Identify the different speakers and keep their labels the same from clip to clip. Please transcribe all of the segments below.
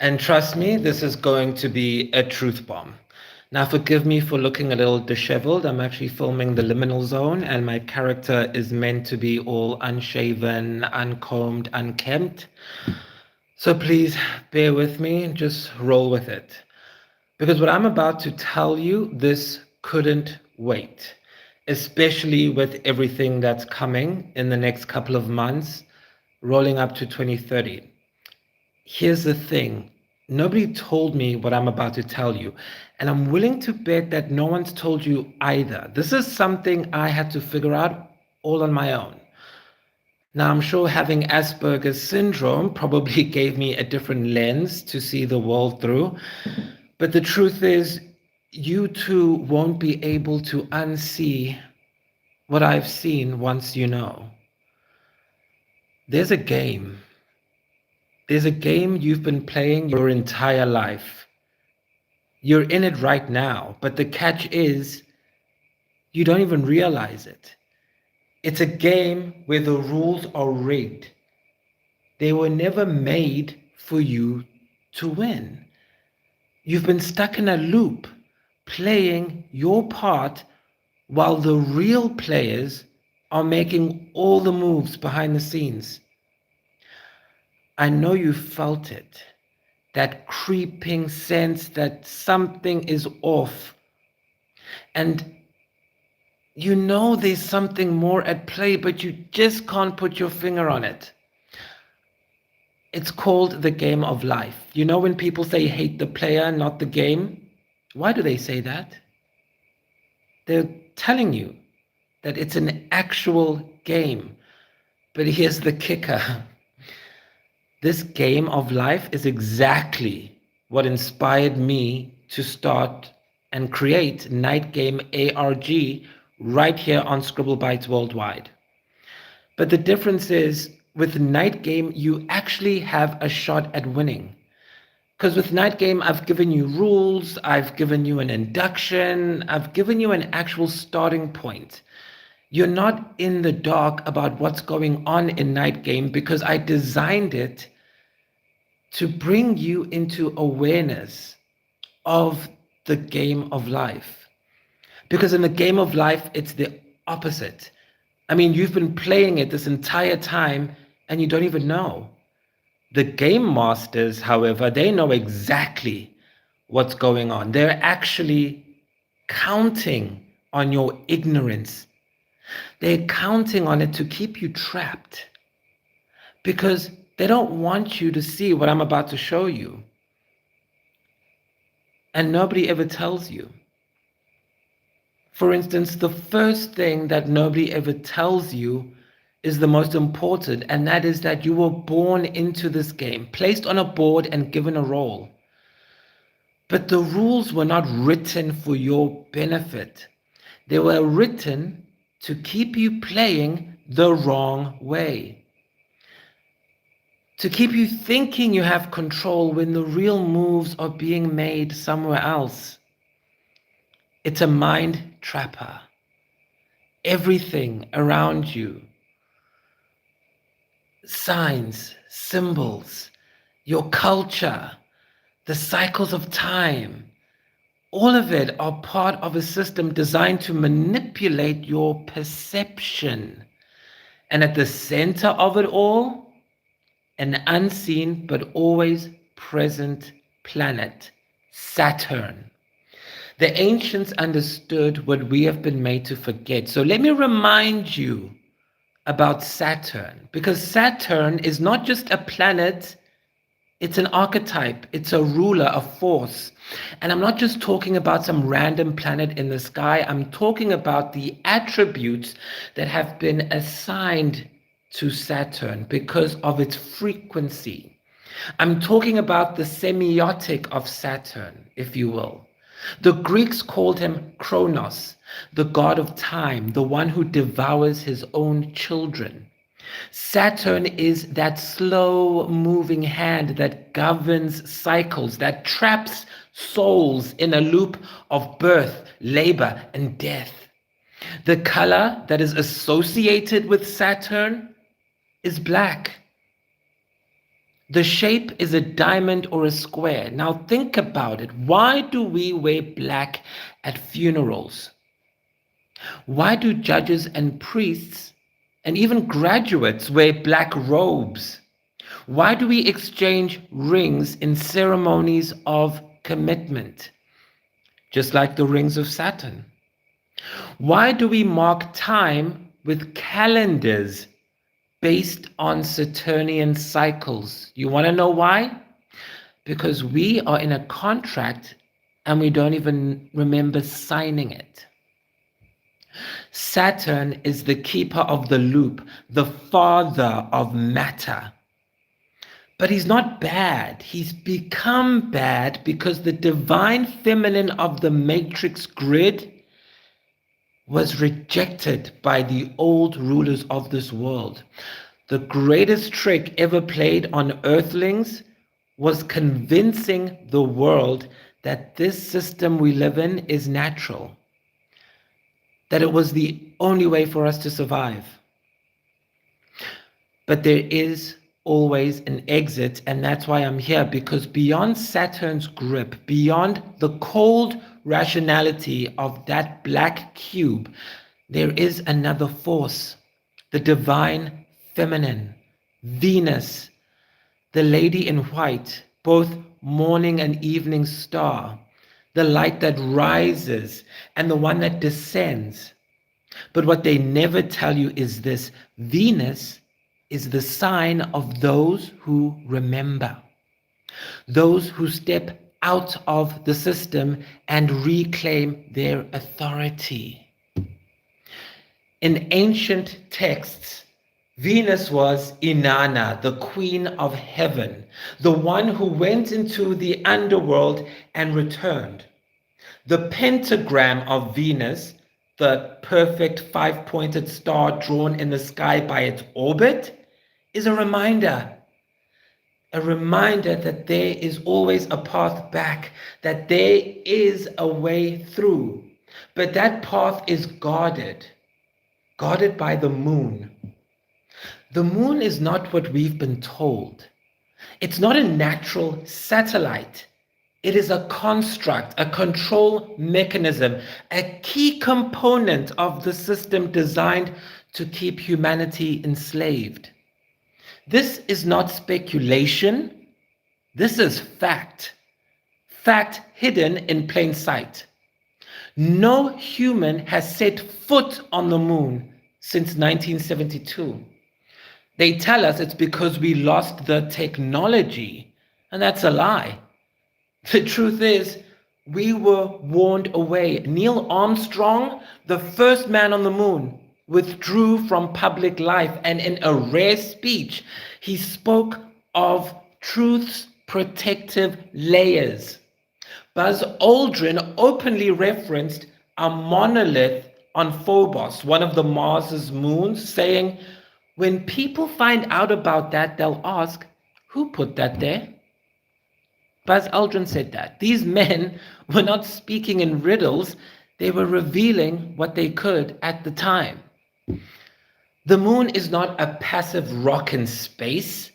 Speaker 1: And trust me, this is going to be a truth bomb. Now, forgive me for looking a little disheveled. I'm actually filming the liminal zone, and my character is meant to be all unshaven, uncombed, unkempt. So please bear with me, just roll with it. Because what I'm about to tell you, this couldn't wait, especially with everything that's coming in the next couple of months, rolling up to 2030. Here's the thing. Nobody told me what I'm about to tell you, and I'm willing to bet that no one's told you either. This is something I had to figure out all on my own. Now, I'm sure having Asperger's syndrome probably gave me a different lens to see the world through, but the truth is, you too won't be able to unsee what I've seen once you know. There's a game. There's a game you've been playing your entire life. You're in it right now, but the catch is you don't even realize it. It's a game where the rules are rigged. They were never made for you to win. You've been stuck in a loop, playing your part while the real players are making all the moves behind the scenes. I know you felt it, that creeping sense that something is off. And you know there's something more at play, but you just can't put your finger on it. It's called the game of life. You know when people say hate the player, not the game? Why do they say that? They're telling you that it's an actual game. But here's the kicker. This game of life is exactly what inspired me to start and create Night Game ARG right here on Scribble Bytes Worldwide. But the difference is, with Night Game, you actually have a shot at winning. Because with Night Game, I've given you rules, I've given you an induction, I've given you an actual starting point. You're not in the dark about what's going on in Night Game because I designed it to bring you into awareness of the game of life. Because in the game of life, it's the opposite. I mean, you've been playing it this entire time and you don't even know. The game masters, however, they know exactly what's going on. They're actually counting on your ignorance. They're counting on it to keep you trapped because they don't want you to see what I'm about to show you. And nobody ever tells you. For instance, the first thing that nobody ever tells you is the most important, and that is that you were born into this game, placed on a board and given a role. But the rules were not written for your benefit. They were written to keep you playing the wrong way. To keep you thinking you have control when the real moves are being made somewhere else. It's a mind trapper. Everything around you, signs, symbols, your culture, the cycles of time, all of it are part of a system designed to manipulate your perception. And at the center of it all, an unseen but always present planet, Saturn. The ancients understood what we have been made to forget. So let me remind you about Saturn, because Saturn is not just a planet, it's an archetype, it's a ruler, a force. And I'm not just talking about some random planet in the sky, I'm talking about the attributes that have been assigned to Saturn because of its frequency. I'm talking about the semiotic of Saturn, if you will. The Greeks called him Kronos, the god of time, the one who devours his own children. Saturn is that slow-moving hand that governs cycles, that traps souls in a loop of birth, labor, and death. The color that is associated with Saturn is black. The shape is a diamond or a square. Now think about it. Why do we wear black at funerals? Why do judges and priests and even graduates wear black robes? Why do we exchange rings in ceremonies of commitment, just like the rings of Saturn? Why do we mark time with calendars based on Saturnian cycles? You want to know why? Because we are in a contract and we don't even remember signing it. Saturn is the keeper of the loop, the father of matter. But he's not bad. He's become bad because the divine feminine of the matrix grid was rejected by the old rulers of this world. The greatest trick ever played on earthlings was convincing the world that this system we live in is natural, that it was the only way for us to survive. But there is always an exit, and that's why I'm here, because beyond Saturn's grip, beyond the cold rationality of that black cube, there is another force, the divine feminine, Venus, the lady in white, both morning and evening star, the light that rises and the one that descends. But what they never tell you is this: Venus is the sign of those who remember, those who step out of the system and reclaim their authority. In ancient texts, Venus was Inanna, the queen of heaven, the one who went into the underworld and returned. The pentagram of Venus, the perfect five-pointed star drawn in the sky by its orbit, is a reminder that there is always a path back, that there is a way through. But that path is guarded by the moon. The moon is not what we've been told. It's not a natural satellite. It is a construct, a control mechanism, a key component of the system designed to keep humanity enslaved. This is not speculation. This is fact. Fact hidden in plain sight. No human has set foot on the moon since 1972. They tell us it's because we lost the technology, and that's a lie. The truth is, we were warned away. Neil Armstrong, the first man on the moon, withdrew from public life, and in a rare speech, he spoke of truth's protective layers. Buzz Aldrin openly referenced a monolith on Phobos, one of the Mars's moons, saying, when people find out about that, they'll ask, who put that there? Buzz Aldrin said that. These men were not speaking in riddles, they were revealing what they could at the time. The moon is not a passive rock in space.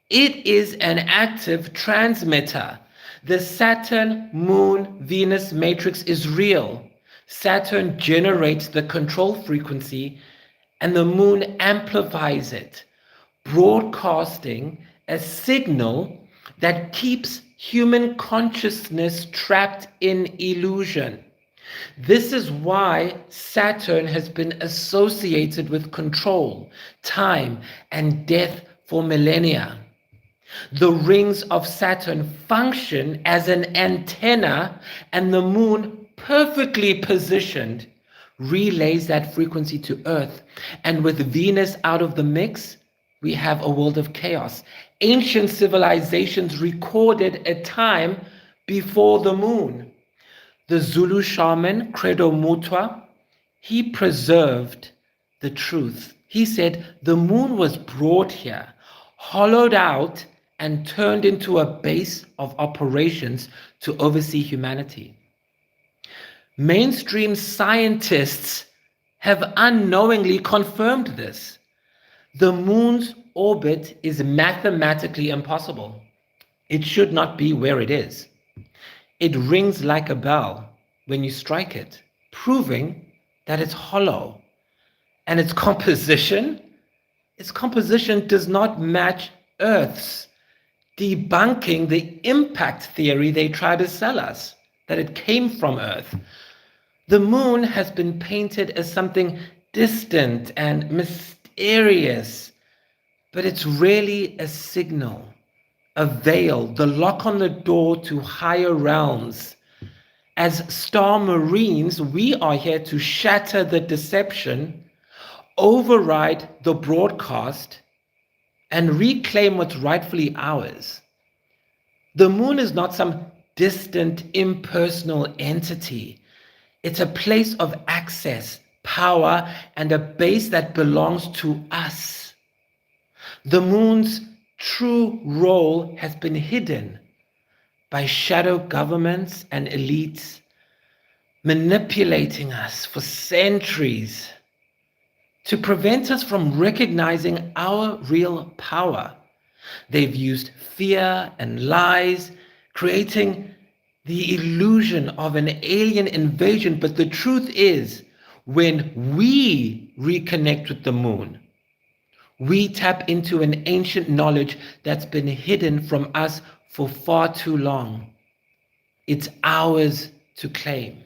Speaker 1: It is an active transmitter. The Saturn-Moon-Venus matrix is real. Saturn generates the control frequency and the moon amplifies it, broadcasting a signal that keeps human consciousness trapped in illusion. This is why Saturn has been associated with control, time, and death for millennia. The rings of Saturn function as an antenna, and the moon, perfectly positioned, relays that frequency to Earth. And with Venus out of the mix, we have a world of chaos. Ancient civilizations recorded a time before the moon. The Zulu shaman, Credo Mutwa, he preserved the truth. He said the moon was brought here, hollowed out, and turned into a base of operations to oversee humanity. Mainstream scientists have unknowingly confirmed this. The moon's orbit is mathematically impossible. It should not be where it is. It rings like a bell when you strike it, proving that it's hollow. And its composition does not match Earth's, debunking the impact theory they try to sell us, that it came from Earth. The moon has been painted as something distant and mysterious, but it's really a signal, a veil, the lock on the door to higher realms. As Star Marines, we are here to shatter the deception, override the broadcast, and reclaim what's rightfully ours. The moon is not some distant, impersonal entity. It's a place of access, power, and a base that belongs to us. The moon's true role has been hidden by shadow governments and elites manipulating us for centuries to prevent us from recognizing our real power. They've used fear and lies, creating the illusion of an alien invasion. But the truth is, when we reconnect with the moon, we tap into an ancient knowledge that's been hidden from us for far too long. It's ours to claim.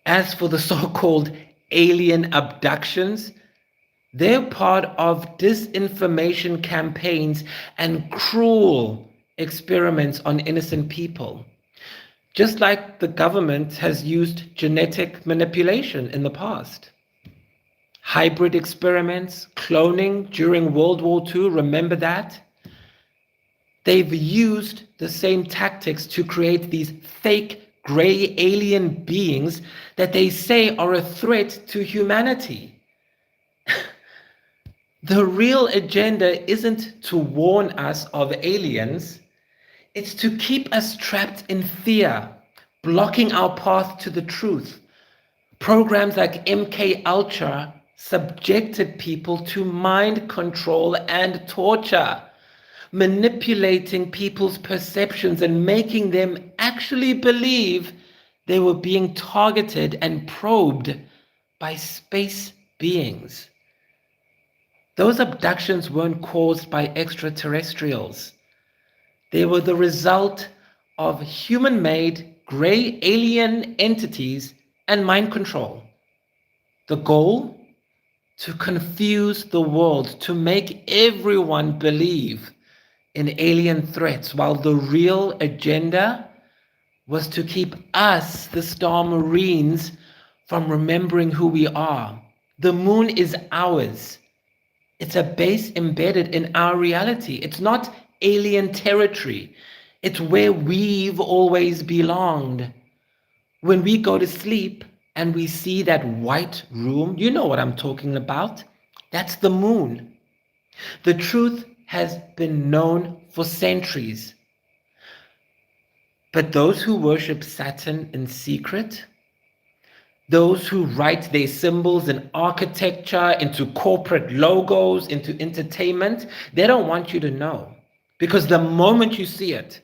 Speaker 1: As for the so-called alien abductions, they're part of disinformation campaigns and cruel experiments on innocent people. Just like the government has used genetic manipulation in the past. Hybrid experiments, cloning during World War II, remember that? They've used the same tactics to create these fake gray alien beings that they say are a threat to humanity. The real agenda isn't to warn us of aliens, it's to keep us trapped in fear, blocking our path to the truth. Programs like MKUltra subjected people to mind control and torture, manipulating people's perceptions and making them actually believe they were being targeted and probed by space beings. Those abductions weren't caused by extraterrestrials. They were the result of human-made gray alien entities and mind control. The goal? To confuse the world, to make everyone believe in alien threats, while the real agenda was to keep us, the Star Marines, from remembering who we are. The moon is ours. It's a base embedded in our reality. It's not alien territory. It's where we've always belonged. When we go to sleep and we see that white room, you know what I'm talking about. That's the moon. The truth has been known for centuries. But those who worship Saturn in secret, those who write their symbols in architecture, into corporate logos, into entertainment, they don't want you to know. Because the moment you see it,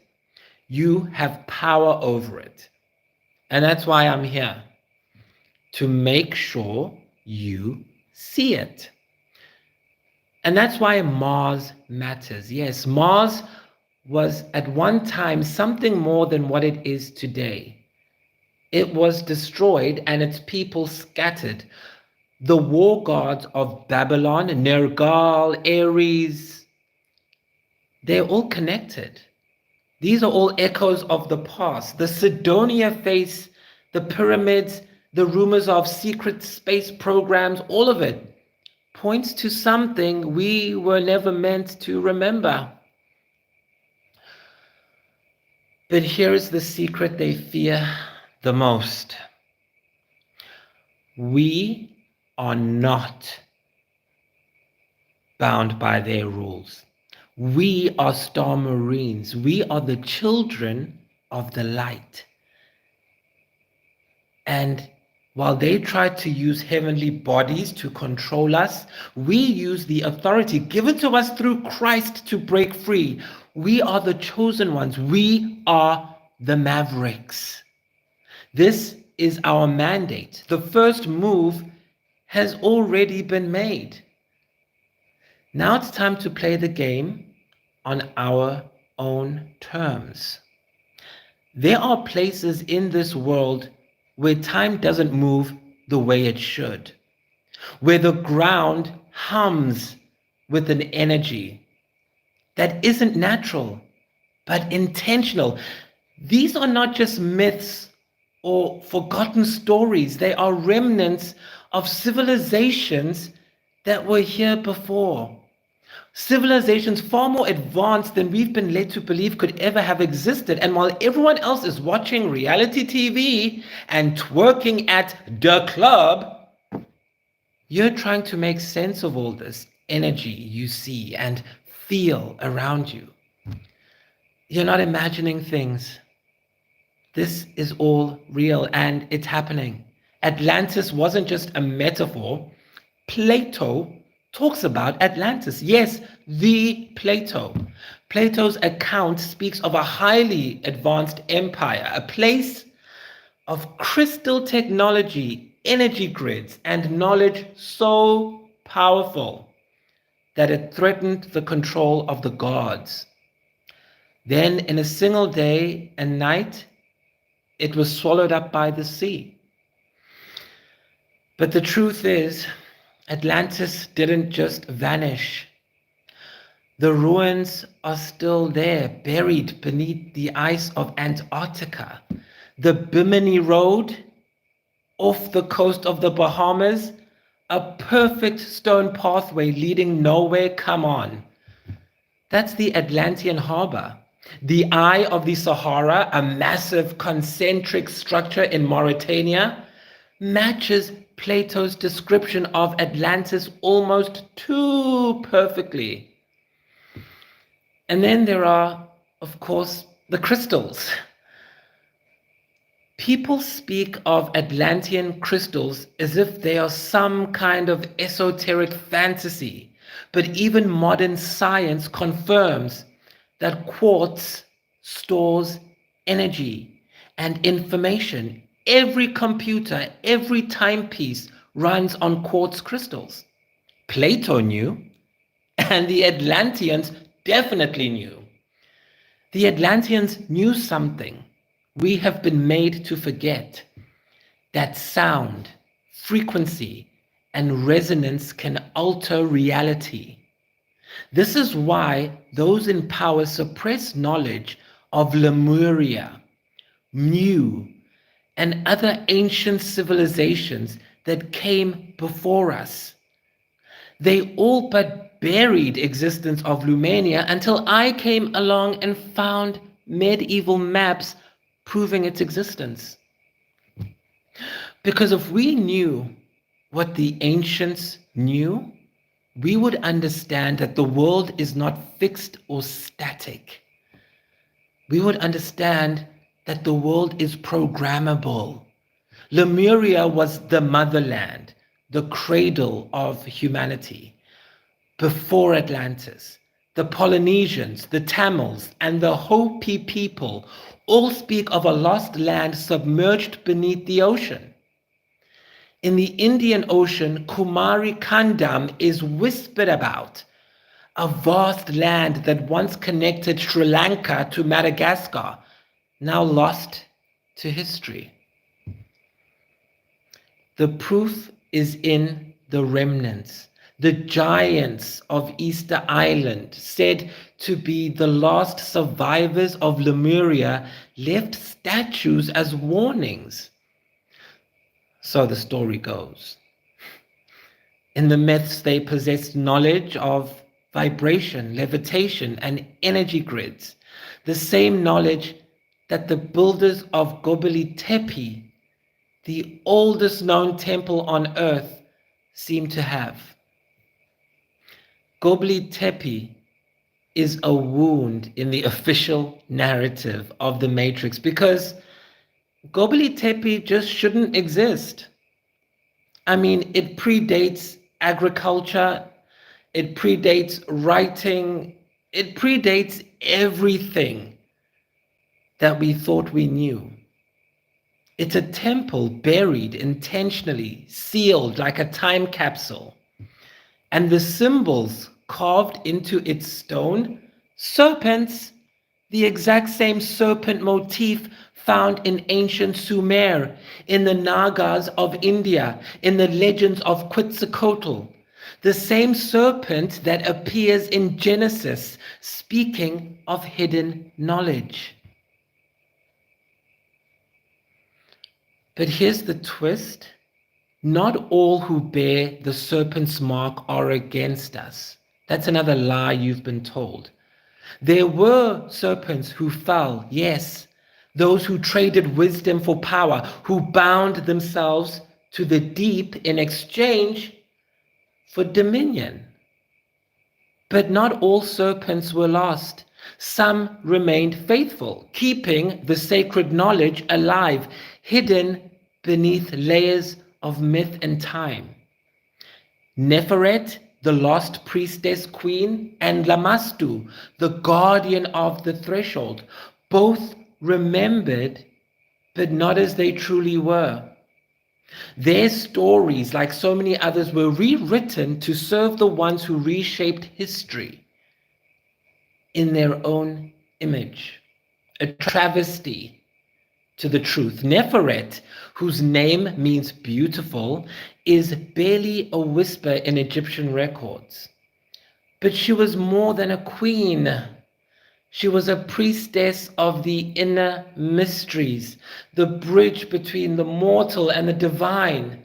Speaker 1: you have power over it. And that's why I'm here, to make sure you see it. And that's why Mars matters. Yes, Mars was at one time something more than what it is today. It was destroyed and its people scattered. The war gods of Babylon, Nergal, Ares, they're all connected. These are all echoes of the past. The Sidonia face, the pyramids, the rumors of secret space programs, all of it points to something we were never meant to remember. But here is the secret they fear the most. We are not bound by their rules. We are Star Marines. We are the children of the light. And While they tried to use heavenly bodies to control us, we use the authority given to us through Christ to break free. We are the chosen ones. We are the mavericks. This is our mandate. The first move has already been made. Now it's time to play the game on our own terms. There are places in this world where time doesn't move the way it should, where the ground hums with an energy that isn't natural, but intentional. These are not just myths or forgotten stories, they are remnants of civilizations that were here before. Civilizations far more advanced than we've been led to believe could ever have existed. And while everyone else is watching reality TV and twerking at the club, you're trying to make sense of all this energy you see and feel around you. You're not imagining things. This is all real and it's happening. Atlantis wasn't just a metaphor. Plato talks about Atlantis. Yes, the Plato. Plato's account speaks of a highly advanced empire, a place of crystal technology, energy grids, and knowledge so powerful that it threatened the control of the gods. Then, in a single day and night, it was swallowed up by the sea. But the truth is, Atlantis didn't just vanish. The ruins are still there, buried beneath the ice of Antarctica. The Bimini Road off the coast of the Bahamas, a perfect stone pathway leading nowhere. Come on. That's the Atlantean harbor. The Eye of the Sahara, a massive concentric structure in Mauritania, matches Plato's description of Atlantis almost too perfectly. And then there are, of course, the crystals. People speak of Atlantean crystals as if they are some kind of esoteric fantasy, but even modern science confirms that quartz stores energy and information. Every computer, every timepiece runs on quartz crystals. Plato knew, and the Atlanteans definitely knew. The Atlanteans knew something we have been made to forget, that sound, frequency, and resonance can alter reality. This is why those in power suppress knowledge of Lemuria, Mu, and other ancient civilizations that came before us. They all but buried existence of Lumania until I came along and found medieval maps proving its existence. Because if we knew what the ancients knew, we would understand that the world is not fixed or static. We would understand that the world is programmable. Lemuria was the motherland, the cradle of humanity. Before Atlantis, the Polynesians, the Tamils, and the Hopi people all speak of a lost land submerged beneath the ocean. In the Indian Ocean, Kumari Kandam is whispered about, a vast land that once connected Sri Lanka to Madagascar, now lost to history. The proof is in the remnants. The giants of Easter Island, said to be the last survivors of Lemuria, left statues as warnings. So the story goes. In the myths, they possessed knowledge of vibration, levitation, and energy grids, the same knowledge that the builders of Göbekli Tepe, the oldest known temple on earth, seem to have. Göbekli Tepe is a wound in the official narrative of the Matrix because Göbekli Tepe just shouldn't exist. I mean, it predates agriculture, it predates writing, it predates everything that we thought we knew. It's a temple buried intentionally, sealed like a time capsule. And the symbols carved into its stone, serpents, the exact same serpent motif found in ancient Sumer, in the Nagas of India, in the legends of Quetzalcoatl, the same serpent that appears in Genesis, speaking of hidden knowledge. But here's the twist. Not all who bear the serpent's mark are against us. That's another lie you've been told. There were serpents who fell, yes, those who traded wisdom for power, who bound themselves to the deep in exchange for dominion. But not all serpents were lost. Some remained faithful, keeping the sacred knowledge alive, hidden beneath layers of myth and time. Neferet, the lost priestess queen, and Lamastu, the guardian of the threshold, both remembered, but not as they truly were. Their stories, like so many others, were rewritten to serve the ones who reshaped history in their own image. A travesty to the truth. Neferet, whose name means beautiful, is barely a whisper in Egyptian records. But she was more than a queen. She was a priestess of the inner mysteries, the bridge between the mortal and the divine.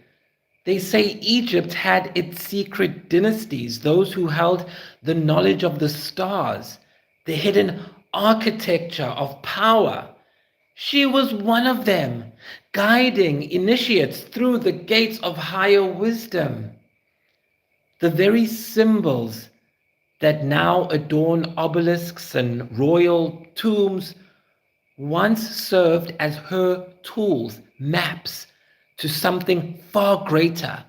Speaker 1: They say Egypt had its secret dynasties, those who held the knowledge of the stars, the hidden architecture of power. She was one of them, guiding initiates through the gates of higher wisdom. The very symbols that now adorn obelisks and royal tombs once served as her tools, maps to something far greater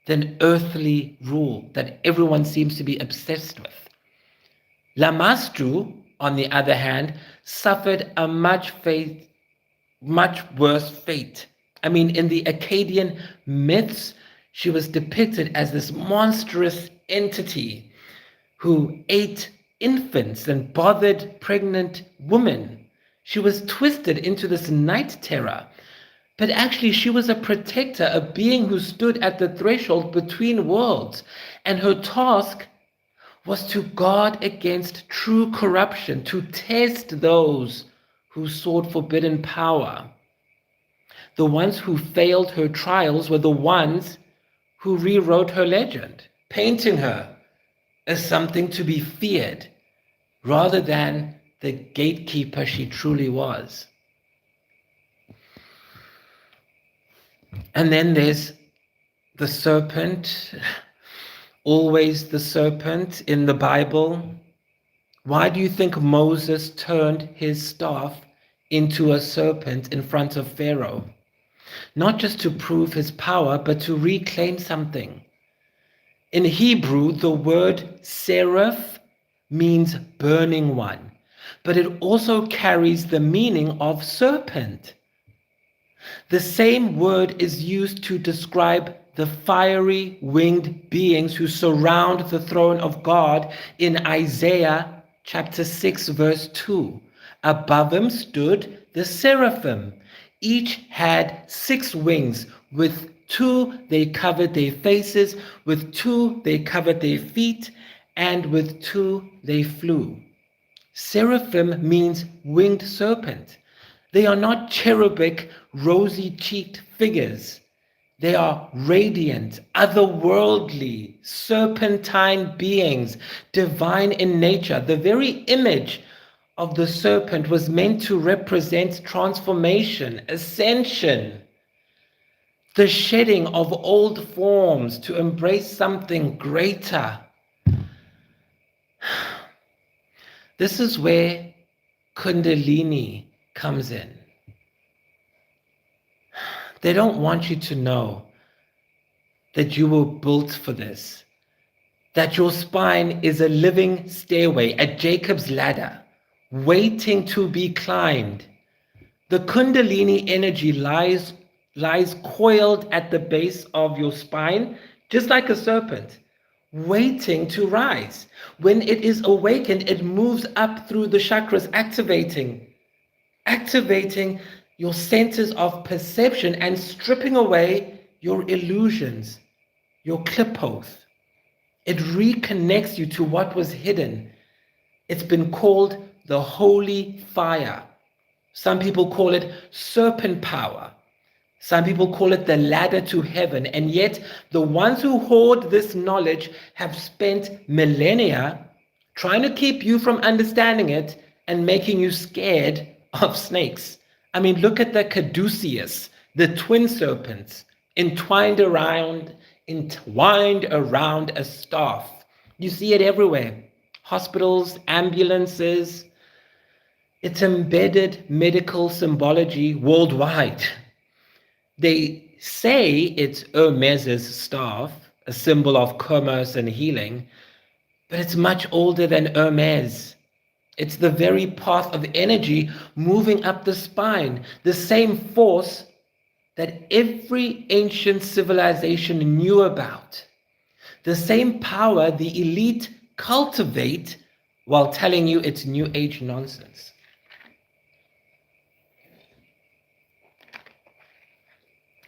Speaker 1: than earthly rule that everyone seems to be obsessed with. Lamastru, on the other hand, suffered a much worse fate. I mean, in the Akkadian myths, she was depicted as this monstrous entity who ate infants and bothered pregnant women. She was twisted into this night terror. But actually, she was a protector, a being who stood at the threshold between worlds. And her task was to guard against true corruption, to test those who sought forbidden power. The ones who failed her trials were the ones who rewrote her legend, painting her as something to be feared rather than the gatekeeper she truly was. And then there's the serpent, always the serpent in the Bible. Why do you think Moses turned his staff into a serpent in front of Pharaoh? Not just to prove his power, but to reclaim something. In Hebrew, the word seraph means burning one, but it also carries the meaning of serpent. The same word is used to describe the fiery winged beings who surround the throne of God in Isaiah chapter 6, verse 2. Above him stood the seraphim. Each had 6 wings. With 2 they covered their faces, with 2 they covered their feet, and with 2 they flew. Seraphim means winged serpent. They are not cherubic, rosy-cheeked figures. They are radiant, otherworldly, serpentine beings, divine in nature. The very image of the serpent was meant to represent transformation, ascension, the shedding of old forms to embrace something greater. This is where Kundalini comes in. They don't want you to know that you were built for this, that your spine is a living stairway, a Jacob's ladder, waiting to be climbed. The Kundalini energy lies coiled at the base of your spine, just like a serpent, waiting to rise. When it is awakened, it moves up through the chakras, activating your centers of perception and stripping away your illusions, your clipoth. It reconnects you to what was hidden. It's been called the holy fire. Some people call it serpent power. Some people call it the ladder to heaven. And yet the ones who hoard this knowledge have spent millennia trying to keep you from understanding it and making you scared of snakes. I mean, look at the caduceus, the twin serpents entwined around a staff. You see it everywhere. Hospitals, ambulances. It's embedded medical symbology worldwide. They say it's Hermes's staff, a symbol of commerce and healing, but it's much older than Hermes. It's the very path of energy moving up the spine, the same force that every ancient civilization knew about, the same power the elite cultivate while telling you it's New Age nonsense.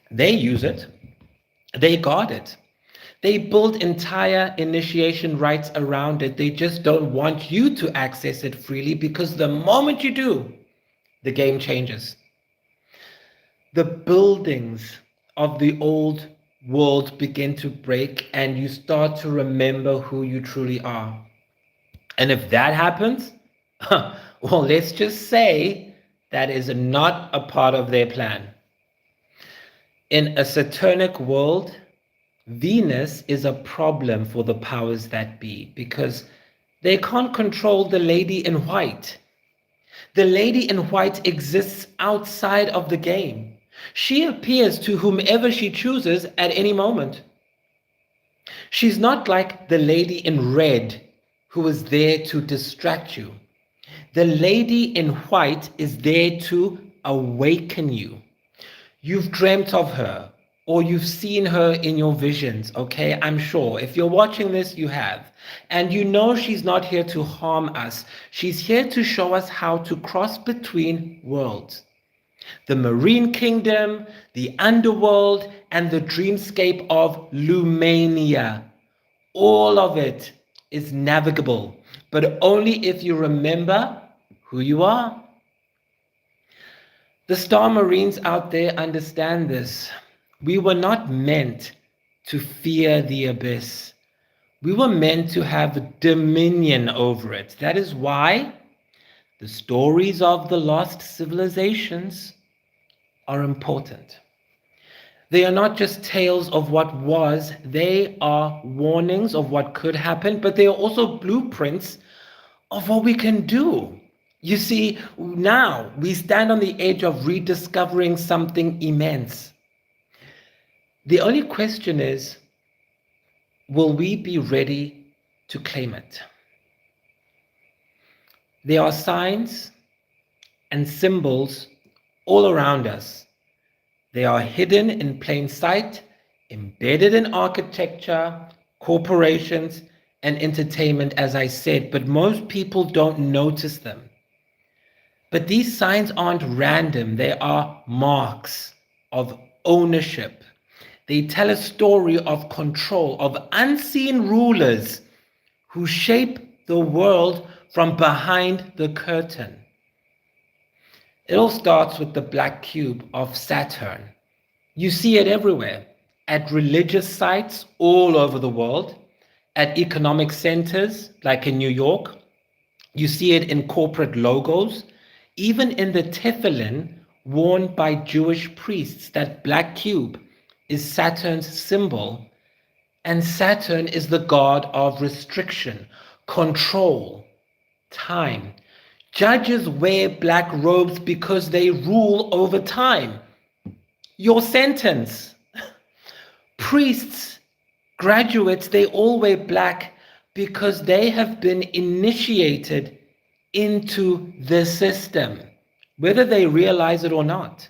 Speaker 1: They use it, they guard it, they build entire initiation rites around it. They just don't want you to access it freely, because the moment you do, the game changes. The buildings of the old world begin to break and you start to remember who you truly are. And if that happens, well, let's just say that is not a part of their plan. In a Saturnic world, Venus is a problem for the powers that be, because they can't control the lady in white. The lady in white exists outside of the game. She appears to whomever she chooses at any moment. She's not like the lady in red who is there to distract you. The lady in white is there to awaken you. You've dreamt of her, or you've seen her in your visions, okay? I'm sure. If you're watching this, you have. And you know she's not here to harm us. She's here to show us how to cross between worlds. The marine kingdom, the underworld, and the dreamscape of Lumania. All of it is navigable, but only if you remember who you are. The Star Marines out there understand this. We were not meant to fear the abyss. We were meant to have dominion over it. That is why the stories of the lost civilizations are important. They are not just tales of what was, they are warnings of what could happen, but they are also blueprints of what we can do. You see, now we stand on the edge of rediscovering something immense. The only question is, will we be ready to claim it? There are signs and symbols all around us. They are hidden in plain sight, embedded in architecture, corporations, and entertainment, as I said, but most people don't notice them. But these signs aren't random. They are marks of ownership. They tell a story of control, of unseen rulers who shape the world from behind the curtain. It all starts with the black cube of Saturn. You see it everywhere, at religious sites all over the world, at economic centers like in New York. You see it in corporate logos, even in the tefillin worn by Jewish priests. That black cube is Saturn's symbol, and Saturn is the god of restriction, control, time. Judges wear black robes because they rule over time. Your sentence. Priests Graduates, they all wear black because they have been initiated into the system, whether they realize it or not.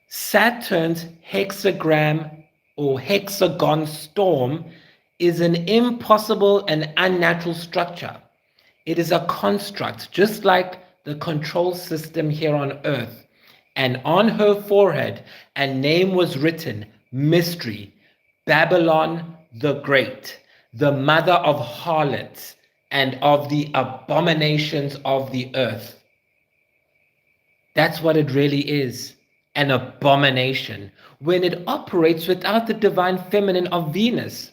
Speaker 1: Saturn's hexagram or hexagon storm is an impossible and unnatural structure. It is a construct, just like the control system here on Earth. And on her forehead, a name was written, Mystery, Babylon the Great, the mother of harlots and of the abominations of the earth. That's what it really is, an abomination, when it operates without the divine feminine of Venus.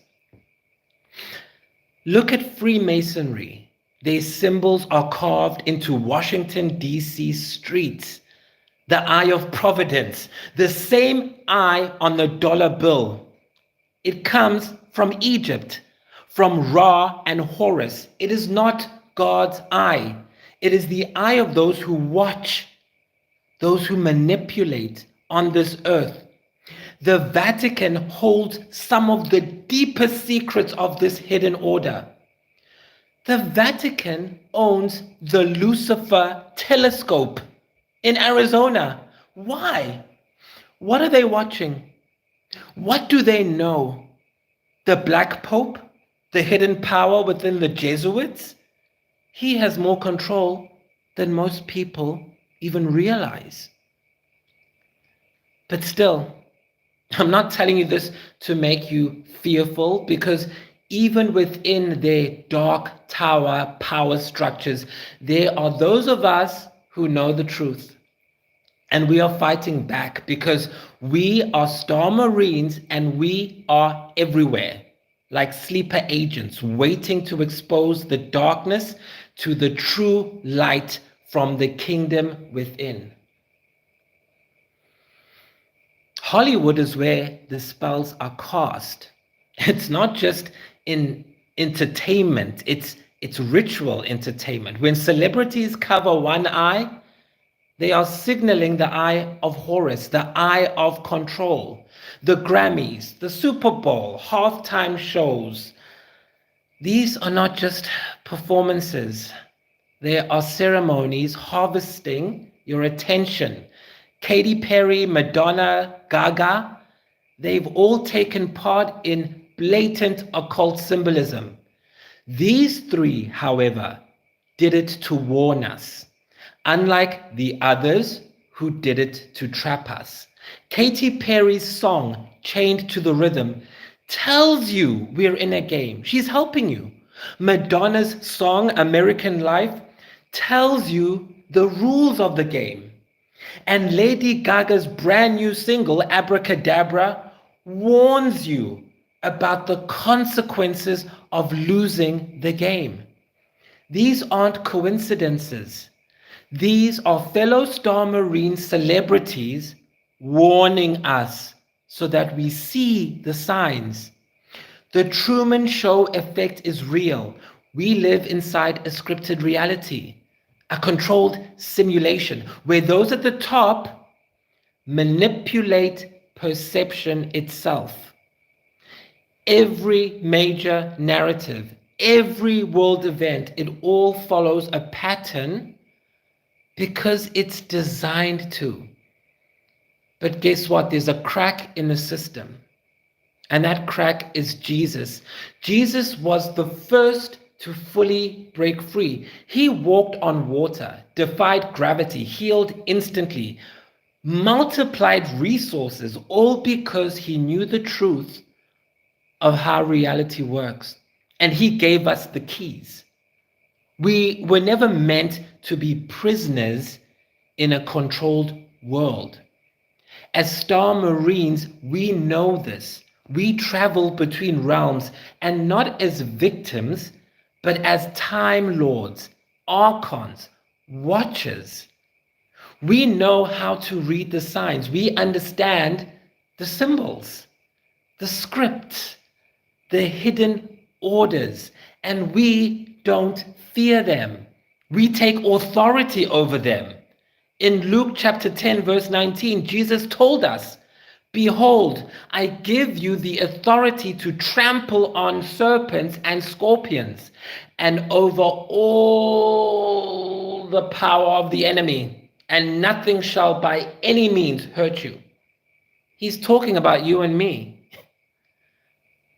Speaker 1: Look at Freemasonry. Their symbols are carved into Washington, D.C. streets. The eye of providence, the same eye on the dollar bill. It comes from Egypt, from Ra and Horus. It is not God's eye. It is the eye of those who watch, those who manipulate on this earth. The Vatican holds some of the deepest secrets of this hidden order. The Vatican owns the Lucifer telescope in Arizona. Why? What are they watching? What do they know? The Black Pope? The hidden power within the Jesuits? He has more control than most people even realize. But still, I'm not telling you this to make you fearful, because even within their dark tower power structures, there are those of us who know the truth. And we are fighting back because we are Star Marines and we are everywhere, like sleeper agents, waiting to expose the darkness to the true light from the kingdom within. Hollywood is where the spells are cast. It's not just in entertainment, it's ritual entertainment. When celebrities cover one eye, they are signaling the eye of Horus, the eye of control. The Grammys, the Super Bowl, halftime shows. These are not just performances. They are ceremonies harvesting your attention. Katy Perry, Madonna, Gaga, they've all taken part in blatant occult symbolism. These three, however, did it to warn us, unlike the others who did it to trap us. Katy Perry's song, Chained to the Rhythm, tells you we're in a game. She's helping you. Madonna's song, American Life, tells you the rules of the game. And Lady Gaga's brand new single, Abracadabra, warns you about the consequences of losing the game. These aren't coincidences. These are fellow Star Marine celebrities warning us so that we see the signs. The Truman Show effect is real. We live inside a scripted reality, a controlled simulation where those at the top manipulate perception itself. Every major narrative, every world event, it all follows a pattern because it's designed to. But guess what? There's a crack in the system. And that crack is Jesus. Jesus was the first to fully break free. He walked on water, defied gravity, healed instantly, multiplied resources, all because he knew the truth of how reality works. And he gave us the keys. We were never meant to be prisoners in a controlled world. As Star Marines, we know this. We travel between realms, and not as victims, but as Time Lords, Archons, Watchers. We know how to read the signs. We understand the symbols, the script, the hidden orders, and we don't fear them. We take authority over them. In Luke chapter 10, verse 19, Jesus told us, Behold, I give you the authority to trample on serpents and scorpions, and over all the power of the enemy, and nothing shall by any means hurt you. He's talking about you and me.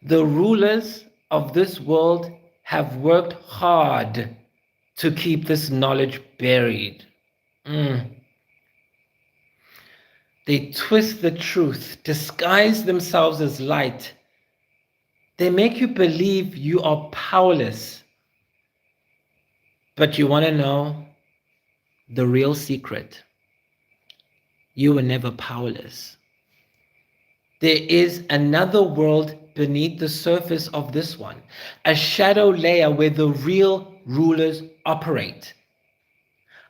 Speaker 1: The rulers of this world have worked hard to keep this knowledge buried. They twist the truth, disguise themselves as light. They make you believe you are powerless. But you want to know the real secret? You were never powerless. There is another world beneath the surface of this one, a shadow layer where the real rulers operate.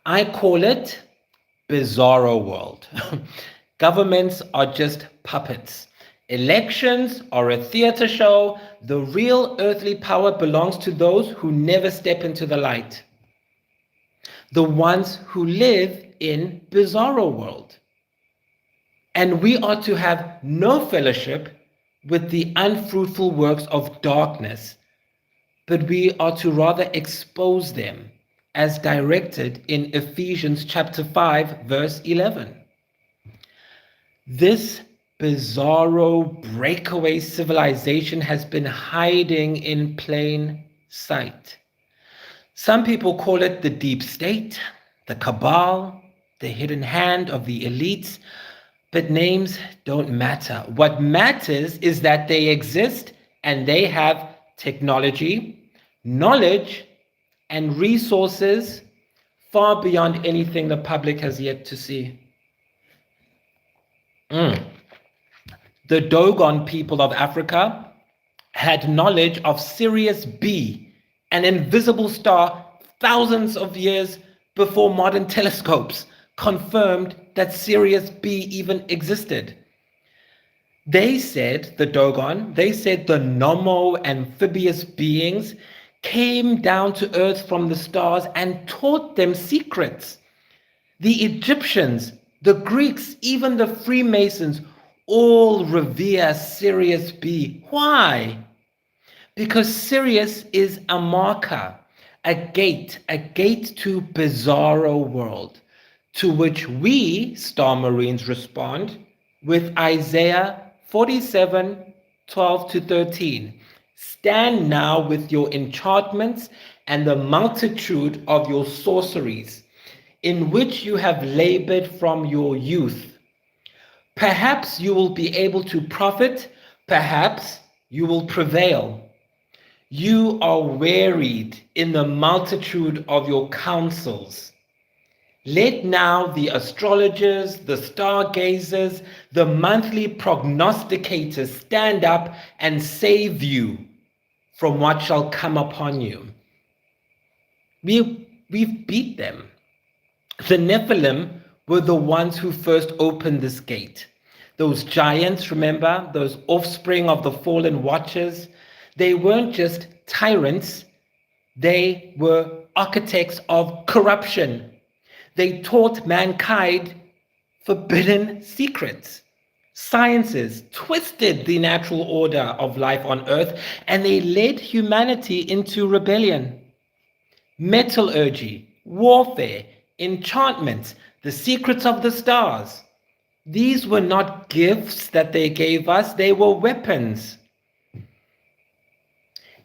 Speaker 1: I call it Bizarro world. Governments are just puppets. Elections are a theater show. The real earthly power belongs to those who never step into the light. The ones who live in Bizarro world. And we are to have no fellowship with the unfruitful works of darkness, but we are to rather expose them, as directed in Ephesians chapter 5, verse 11. This bizarro breakaway civilization has been hiding in plain sight. Some people call it the deep state, the cabal, the hidden hand of the elites, but names don't matter. What matters is that they exist and they have technology, knowledge, and resources far beyond anything the public has yet to see. The Dogon people of Africa had knowledge of Sirius B, an invisible star thousands of years before modern telescopes confirmed that Sirius B even existed. They said, the Dogon, they said the Nomo amphibious beings came down to earth from the stars and taught them secrets. The Egyptians, the Greeks, even the Freemasons all revere Sirius B. Why? Because Sirius is a marker, a gate to Bizarro world, to which we, Star Marines, respond with Isaiah 47, 12 to 13. Stand now with your enchantments and the multitude of your sorceries, in which you have labored from your youth. Perhaps you will be able to profit, perhaps you will prevail. You are wearied in the multitude of your counsels. Let now the astrologers, the stargazers, the monthly prognosticators stand up and save you from what shall come upon you. We've beat them. The Nephilim were the ones who first opened this gate. Those giants, remember, those offspring of the fallen watchers, they weren't just tyrants, they were architects of corruption. They taught mankind forbidden secrets, sciences, twisted the natural order of life on earth, and they led humanity into rebellion. Metallurgy, warfare, enchantments, the secrets of the stars. These were not gifts that they gave us, they were weapons.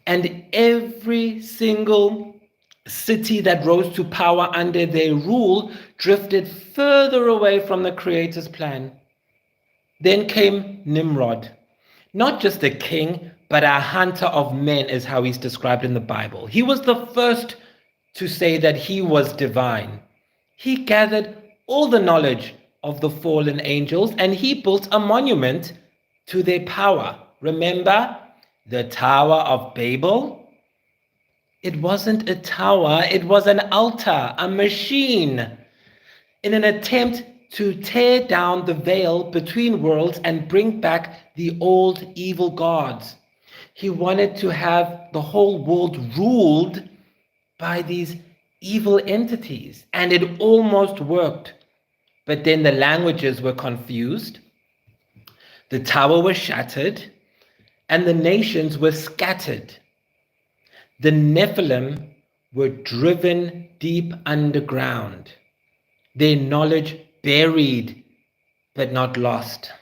Speaker 1: And every single city that rose to power under their rule drifted further away from the Creator's plan. Then came Nimrod, not just a king, but a hunter of men is how he's described in the Bible. He was the first to say that he was divine. He gathered all the knowledge of the fallen angels and he built a monument to their power. Remember the Tower of Babel? It wasn't a tower, it was an altar, a machine, in an attempt to tear down the veil between worlds and bring back the old evil gods. He wanted to have the whole world ruled by these evil entities, and it almost worked. But then the languages were confused. The tower was shattered, and the nations were scattered. The Nephilim were driven deep underground, their knowledge buried but not lost.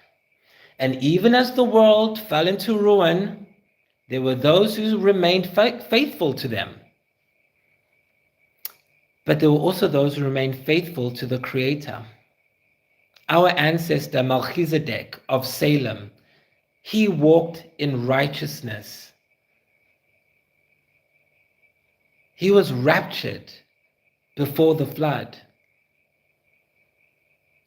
Speaker 1: And even as the world fell into ruin, there were those who remained faithful to them. But there were also those who remained faithful to the Creator. Our ancestor Melchizedek of Salem, he walked in righteousness. He was raptured before the flood.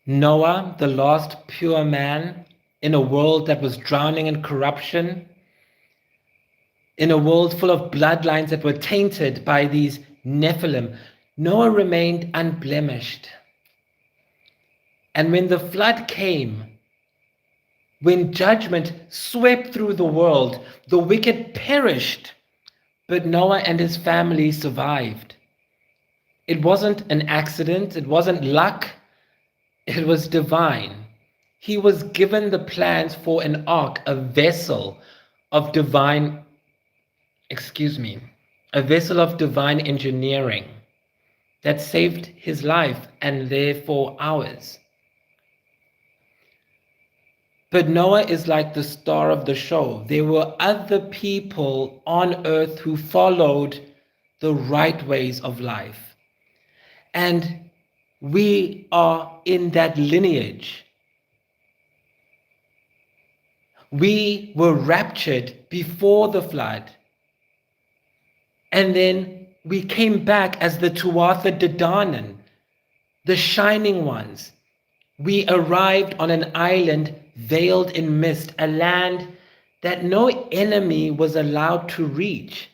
Speaker 1: Noah, the last pure man in a world that was drowning in corruption, in a world full of bloodlines that were tainted by these Nephilim, Noah remained unblemished. And when the flood came, when judgment swept through the world, the wicked perished, but Noah and his family survived. It wasn't an accident, it wasn't luck, it was divine. He was given the plans for an ark, a vessel of divine engineering that saved his life and therefore ours. But Noah is like the star of the show. There were other people on earth who followed the right ways of life. And we are in that lineage. We were raptured before the flood. And then we came back as the Tuatha De Danann, the shining ones. We arrived on an island veiled in mist, a land that no enemy was allowed to reach,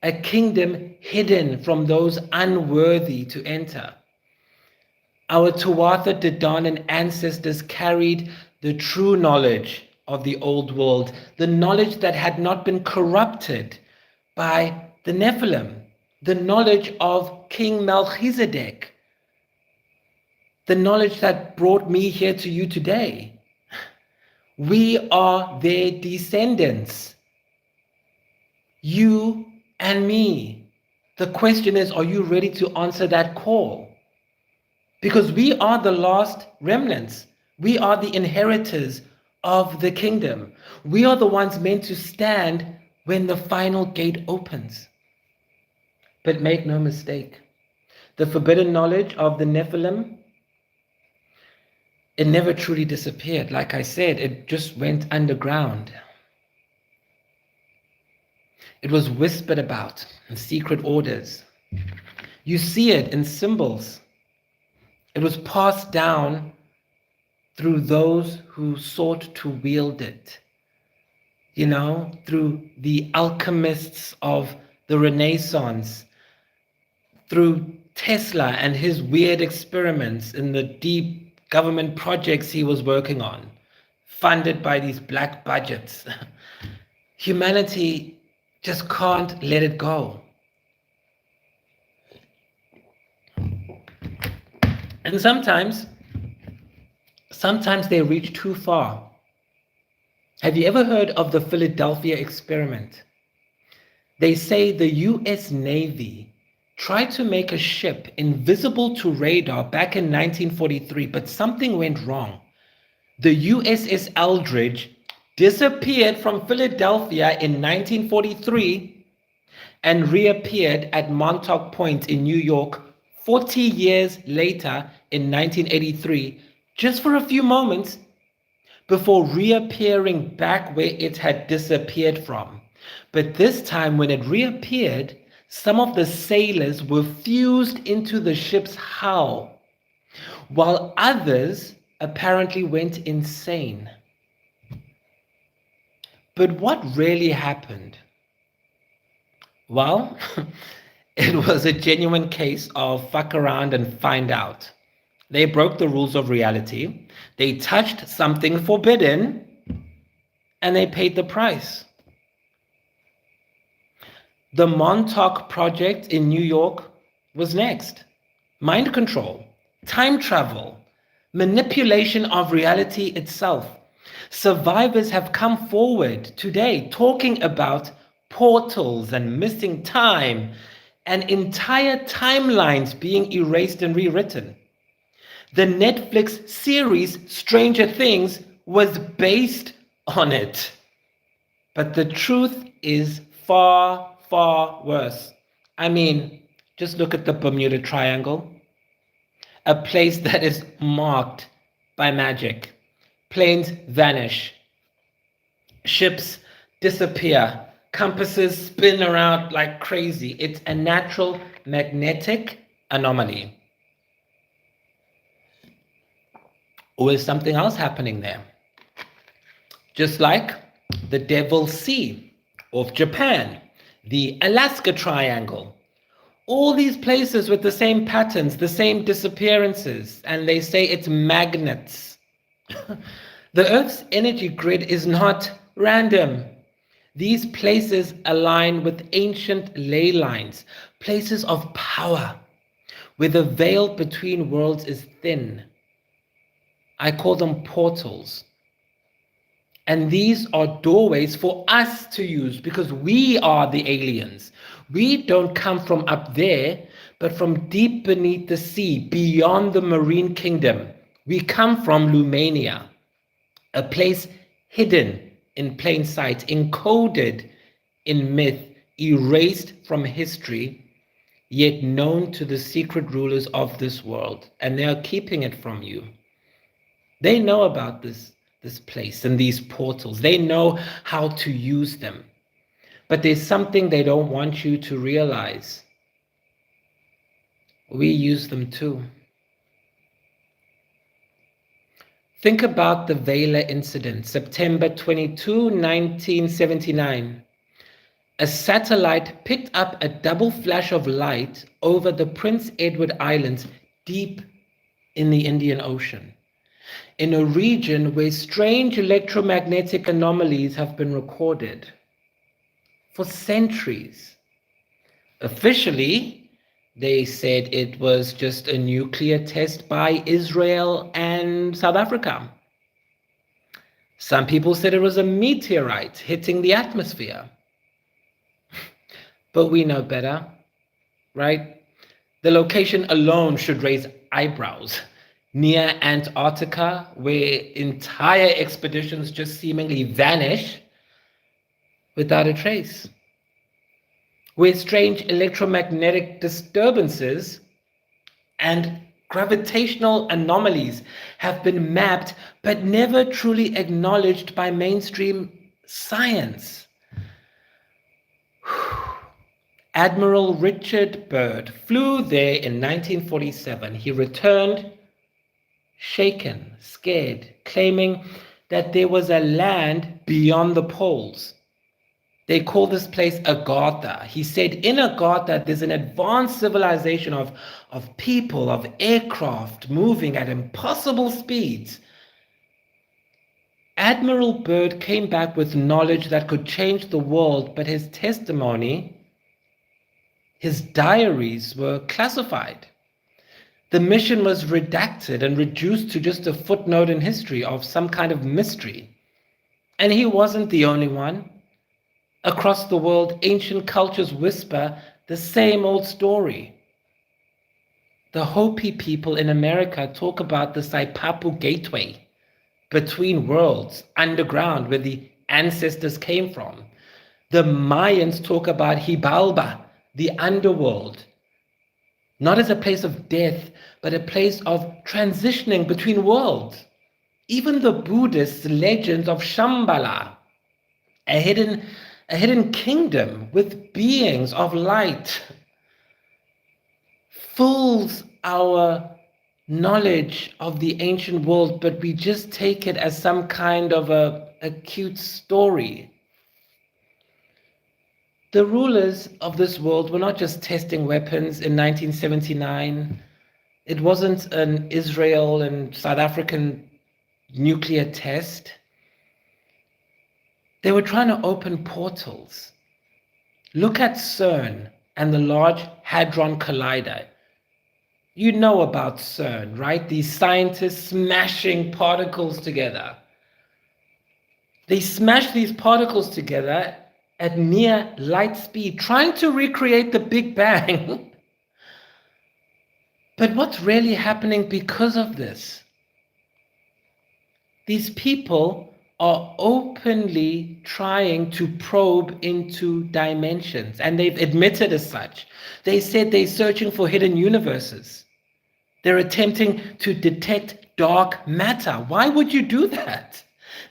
Speaker 1: a kingdom hidden from those unworthy to enter. Our Tuatha De Danann ancestors carried the true knowledge of the old world, the knowledge that had not been corrupted by the Nephilim, the knowledge of King Melchizedek, the knowledge that brought me here to you today. We are their descendants. You and me. The question is, are you ready to answer that call? Because we are the last remnants. We are the inheritors of the kingdom. We are the ones meant to stand when the final gate opens. But make no mistake, the forbidden knowledge of the Nephilim, it never truly disappeared. Like I said, it just went underground. It was whispered about in secret orders. You see it in symbols. It was passed down through those who sought to wield it. Through the alchemists of the Renaissance, through Tesla and his weird experiments in the deep government projects he was working on, funded by these black budgets. Humanity just can't let it go. And sometimes they reach too far. Have you ever heard of the Philadelphia experiment? They say the US Navy tried to make a ship invisible to radar back in 1943, but something went wrong. The USS Eldridge disappeared from Philadelphia in 1943 and reappeared at Montauk Point in New York 40 years later in 1983, just for a few moments, before reappearing back where it had disappeared from. But this time when it reappeared, some of the sailors were fused into the ship's hull, while others apparently went insane. But what really happened? Well, it was a genuine case of fuck around and find out. They broke the rules of reality, they touched something forbidden, and they paid the price. The Montauk project in New York was next. Mind control, time travel, manipulation of reality itself. Survivors have come forward today talking about portals and missing time and entire timelines being erased and rewritten. The Netflix series Stranger Things was based on it. But the truth is far, far worse. I mean, just look at the Bermuda Triangle, a place that is marked by magic. Planes vanish, ships disappear, compasses spin around like crazy. It's a natural magnetic anomaly. Or is something else happening there? Just like the Devil's Sea of Japan, the Alaska Triangle, all these places with the same patterns, the same disappearances, and they say it's magnets. The Earth's energy grid is not random. These places align with ancient ley lines, places of power, where the veil between worlds is thin. I call them portals. And these are doorways for us to use because we are the aliens. We don't come from up there, but from deep beneath the sea, beyond the marine kingdom. We come from Lumania, a place hidden in plain sight, encoded in myth, erased from history, yet known to the secret rulers of this world. And they are keeping it from you. They know about this place and these portals. They know how to use them. But there's something they don't want you to realize. We use them too. Think about the Vela incident, September 22, 1979. A satellite picked up a double flash of light over the Prince Edward Islands deep in the Indian Ocean, in a region where strange electromagnetic anomalies have been recorded for centuries. Officially, they said it was just a nuclear test by Israel and South Africa. Some people said it was a meteorite hitting the atmosphere. But we know better, right? The location alone should raise eyebrows. Near Antarctica, where entire expeditions just seemingly vanish without a trace, where strange electromagnetic disturbances and gravitational anomalies have been mapped but never truly acknowledged by mainstream science. Admiral Richard Byrd flew there in 1947. He returned shaken, scared, claiming that there was a land beyond the poles. They call this place Agartha. He said in Agartha, there's an advanced civilization of people, of aircraft moving at impossible speeds. Admiral Byrd came back with knowledge that could change the world, but his testimony, his diaries were classified. The mission was redacted and reduced to just a footnote in history of some kind of mystery. And he wasn't the only one. Across the world, ancient cultures whisper the same old story. The Hopi people in America talk about the Saipapu Gateway, between worlds, underground, where the ancestors came from. The Mayans talk about Xibalba, the underworld, not as a place of death, but a place of transitioning between worlds. Even the Buddhist legends of Shambhala, a hidden kingdom with beings of light, fools our knowledge of the ancient world, but we just take it as some kind of a cute story. The rulers of this world were not just testing weapons in 1979. It wasn't an Israel and South African nuclear test. They were trying to open portals. Look at CERN and the Large Hadron Collider. You know about CERN, right? These scientists smashing particles together. They smash these particles together at near light speed, trying to recreate the Big Bang. But what's really happening because of this? These people are openly trying to probe into dimensions, and they've admitted as such. They said they're searching for hidden universes. They're attempting to detect dark matter. Why would you do that?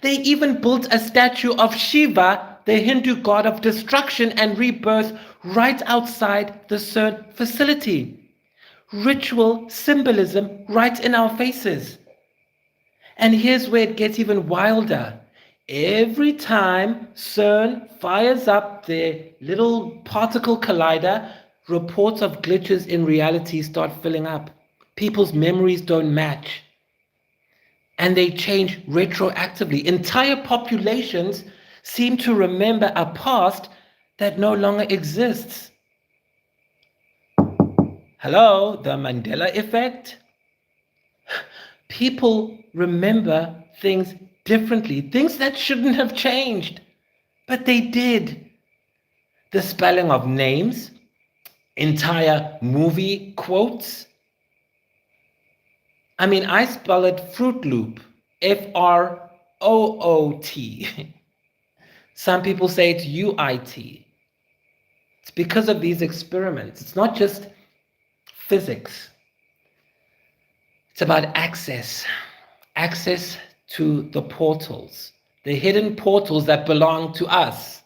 Speaker 1: They even built a statue of Shiva, the Hindu god of destruction and rebirth, right outside the CERN facility. Ritual symbolism right in our faces. And here's where it gets even wilder. Every time CERN fires up their little particle collider, reports of glitches in reality start filling up. People's memories don't match. And they change retroactively. Entire populations seem to remember a past that no longer exists. Hello, the Mandela effect? People remember things differently, things that shouldn't have changed, but they did. The spelling of names, entire movie quotes. I mean, I spell it Fruit Loop, F-R-O-O-T. Some people say it's U-I-T. It's because of these experiments. It's not just physics. It's about access to the portals, the hidden portals that belong to us.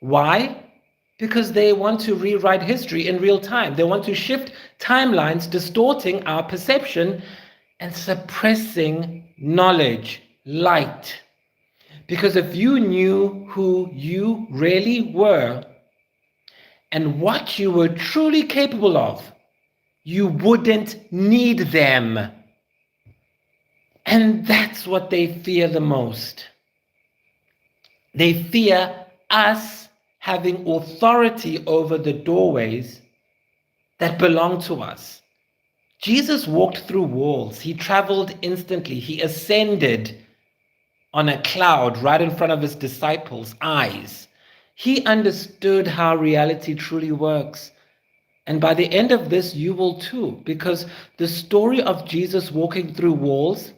Speaker 1: Why? Because they want to rewrite history in real time. They want to shift timelines, distorting our perception and suppressing knowledge, light. Because if you knew who you really were and what you were truly capable of, you wouldn't need them. And that's what they fear the most. They fear us having authority over the doorways that belong to us. Jesus walked through walls. He traveled instantly. He ascended on a cloud right in front of his disciples' eyes. He understood how reality truly works. And by the end of this, you will too, because the story of Jesus walking through walls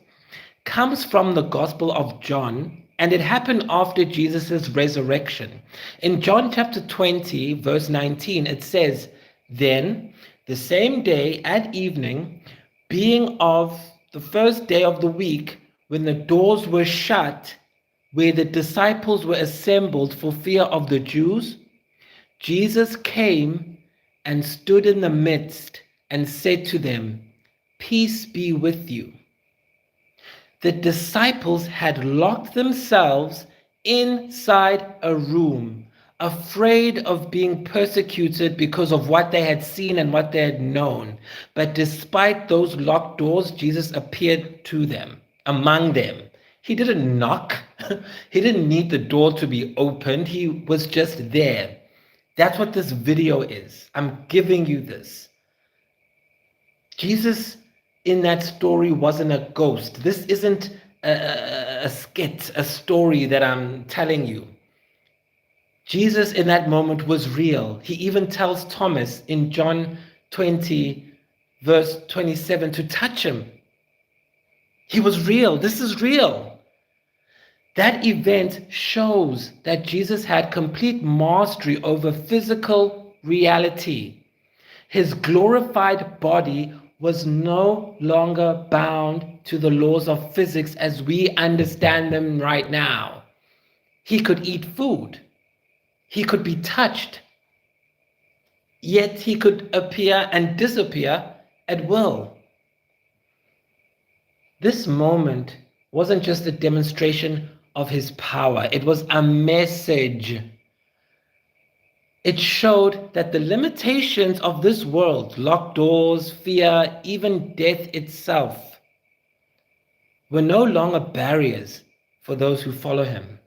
Speaker 1: comes from the Gospel of John, and it happened after Jesus' resurrection. In John chapter 20, verse 19, it says, "Then the same day at evening, being of the first day of the week, when the doors were shut, where the disciples were assembled for fear of the Jews, Jesus came and stood in the midst and said to them, 'Peace be with you.' The disciples had locked themselves inside a room, afraid of being persecuted because of what they had seen and what they had known. But despite those locked doors, Jesus appeared to them, among them. He didn't knock. He didn't need the door to be opened. He was just there. That's what this video is. I'm giving you this. Jesus in that story wasn't a ghost. This isn't a skit, a story that I'm telling you. Jesus in that moment was real. He even tells Thomas in John 20, verse 27, to touch him. He was real. This is real. That event shows that Jesus had complete mastery over physical reality. His glorified body was no longer bound to the laws of physics as we understand them right now. He could eat food. He could be touched. Yet he could appear and disappear at will. This moment wasn't just a demonstration of his power. It was a message. It showed that the limitations of this world, locked doors, fear, even death itself, were no longer barriers for those who follow him.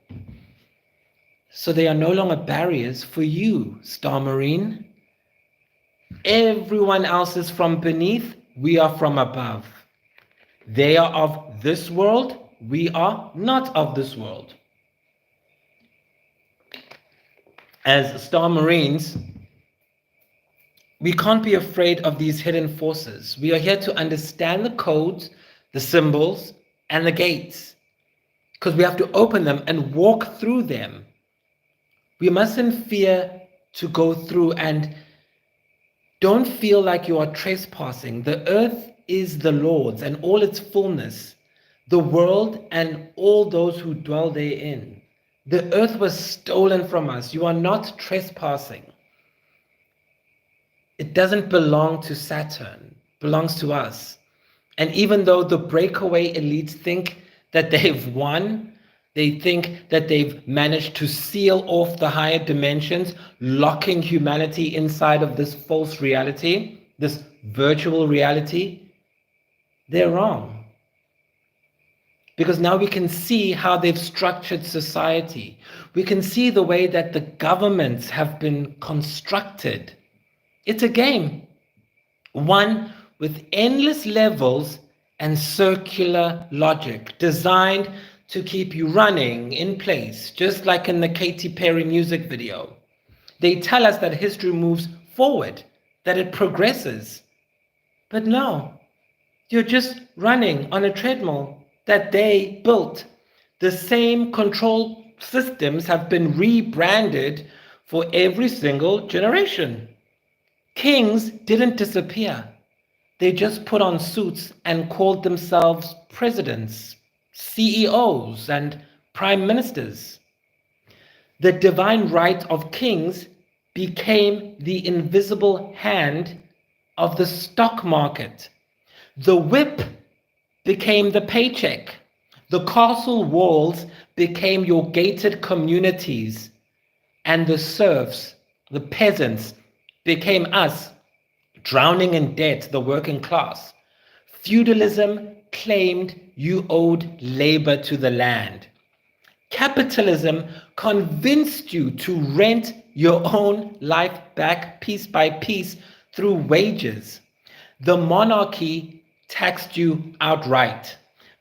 Speaker 1: So they are no longer barriers for you, Star Marine. Everyone else is from beneath, we are from above. They are of this world, we are not of this world. As Star Marines, we can't be afraid of these hidden forces. We are here to understand the codes, the symbols, and the gates, because we have to open them and walk through them. We mustn't fear to go through, and don't feel like you are trespassing. The earth is the Lord's and all its fullness, the world and all those who dwell therein. The earth was stolen from us. You are not trespassing. It doesn't belong to Saturn, it belongs to us. And even though the breakaway elites think that they've won, they think that they've managed to seal off the higher dimensions, locking humanity inside of this false reality, this virtual reality, they're wrong. Because now we can see how they've structured society. We can see the way that the governments have been constructed. It's a game, one with endless levels and circular logic, designed to keep you running in place, just like in the Katy Perry music video. They tell us that history moves forward, that it progresses. But no, you're just running on a treadmill that they built. The same control systems have been rebranded for every single generation. Kings didn't disappear. They just put on suits and called themselves presidents, CEOs, and prime ministers. The divine right of kings became the invisible hand of the stock market. The whip became the paycheck. The castle walls became your gated communities. And the serfs, the peasants, became us, drowning in debt, the working class. Feudalism claimed you owed labor to the land. Capitalism convinced you to rent your own life back piece by piece through wages. The monarchy taxed you outright,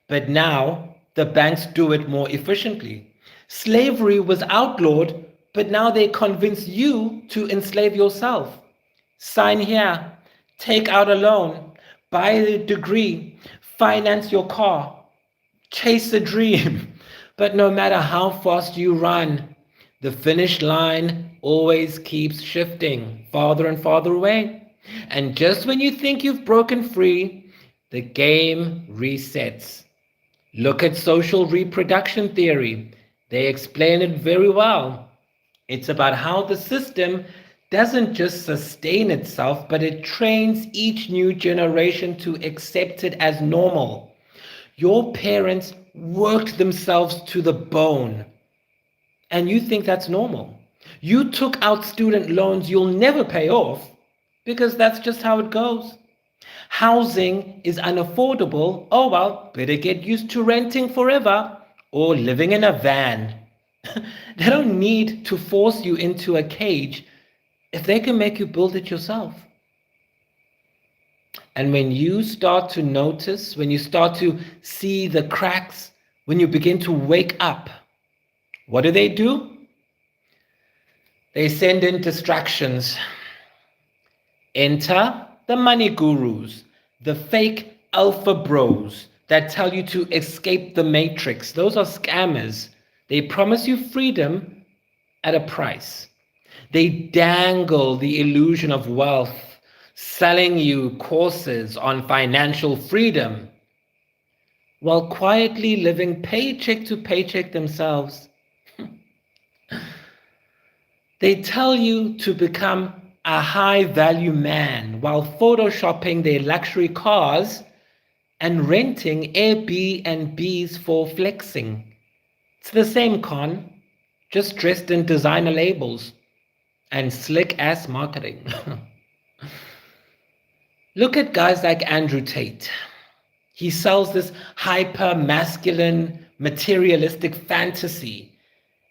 Speaker 1: but now the banks do it more efficiently. Slavery was outlawed, but now they convince you to enslave yourself. Sign here, take out a loan, buy a degree, finance your car, chase a dream. But no matter how fast you run, the finish line always keeps shifting farther and farther away. And just when you think you've broken free, the game resets. Look at social reproduction theory. They explain it very well. It's about how the system doesn't just sustain itself, but it trains each new generation to accept it as normal. Your parents worked themselves to the bone, and you think that's normal. You took out student loans you'll never pay off because that's just how it goes. Housing is unaffordable. Oh well, better get used to renting forever or living in a van. They don't need to force you into a cage if they can make you build it yourself. And when you start to notice, when you start to see the cracks, when you begin to wake up, what do? They send in distractions. Enter the money gurus, the fake alpha bros that tell you to escape the matrix. Those are scammers. They promise you freedom at a price. They dangle the illusion of wealth, selling you courses on financial freedom, while quietly living paycheck to paycheck themselves. They tell you to become a high-value man while photoshopping their luxury cars and renting Airbnbs for flexing. It's the same con, just dressed in designer labels and slick-ass marketing. Look at guys like Andrew Tate. He sells this hyper-masculine, materialistic fantasy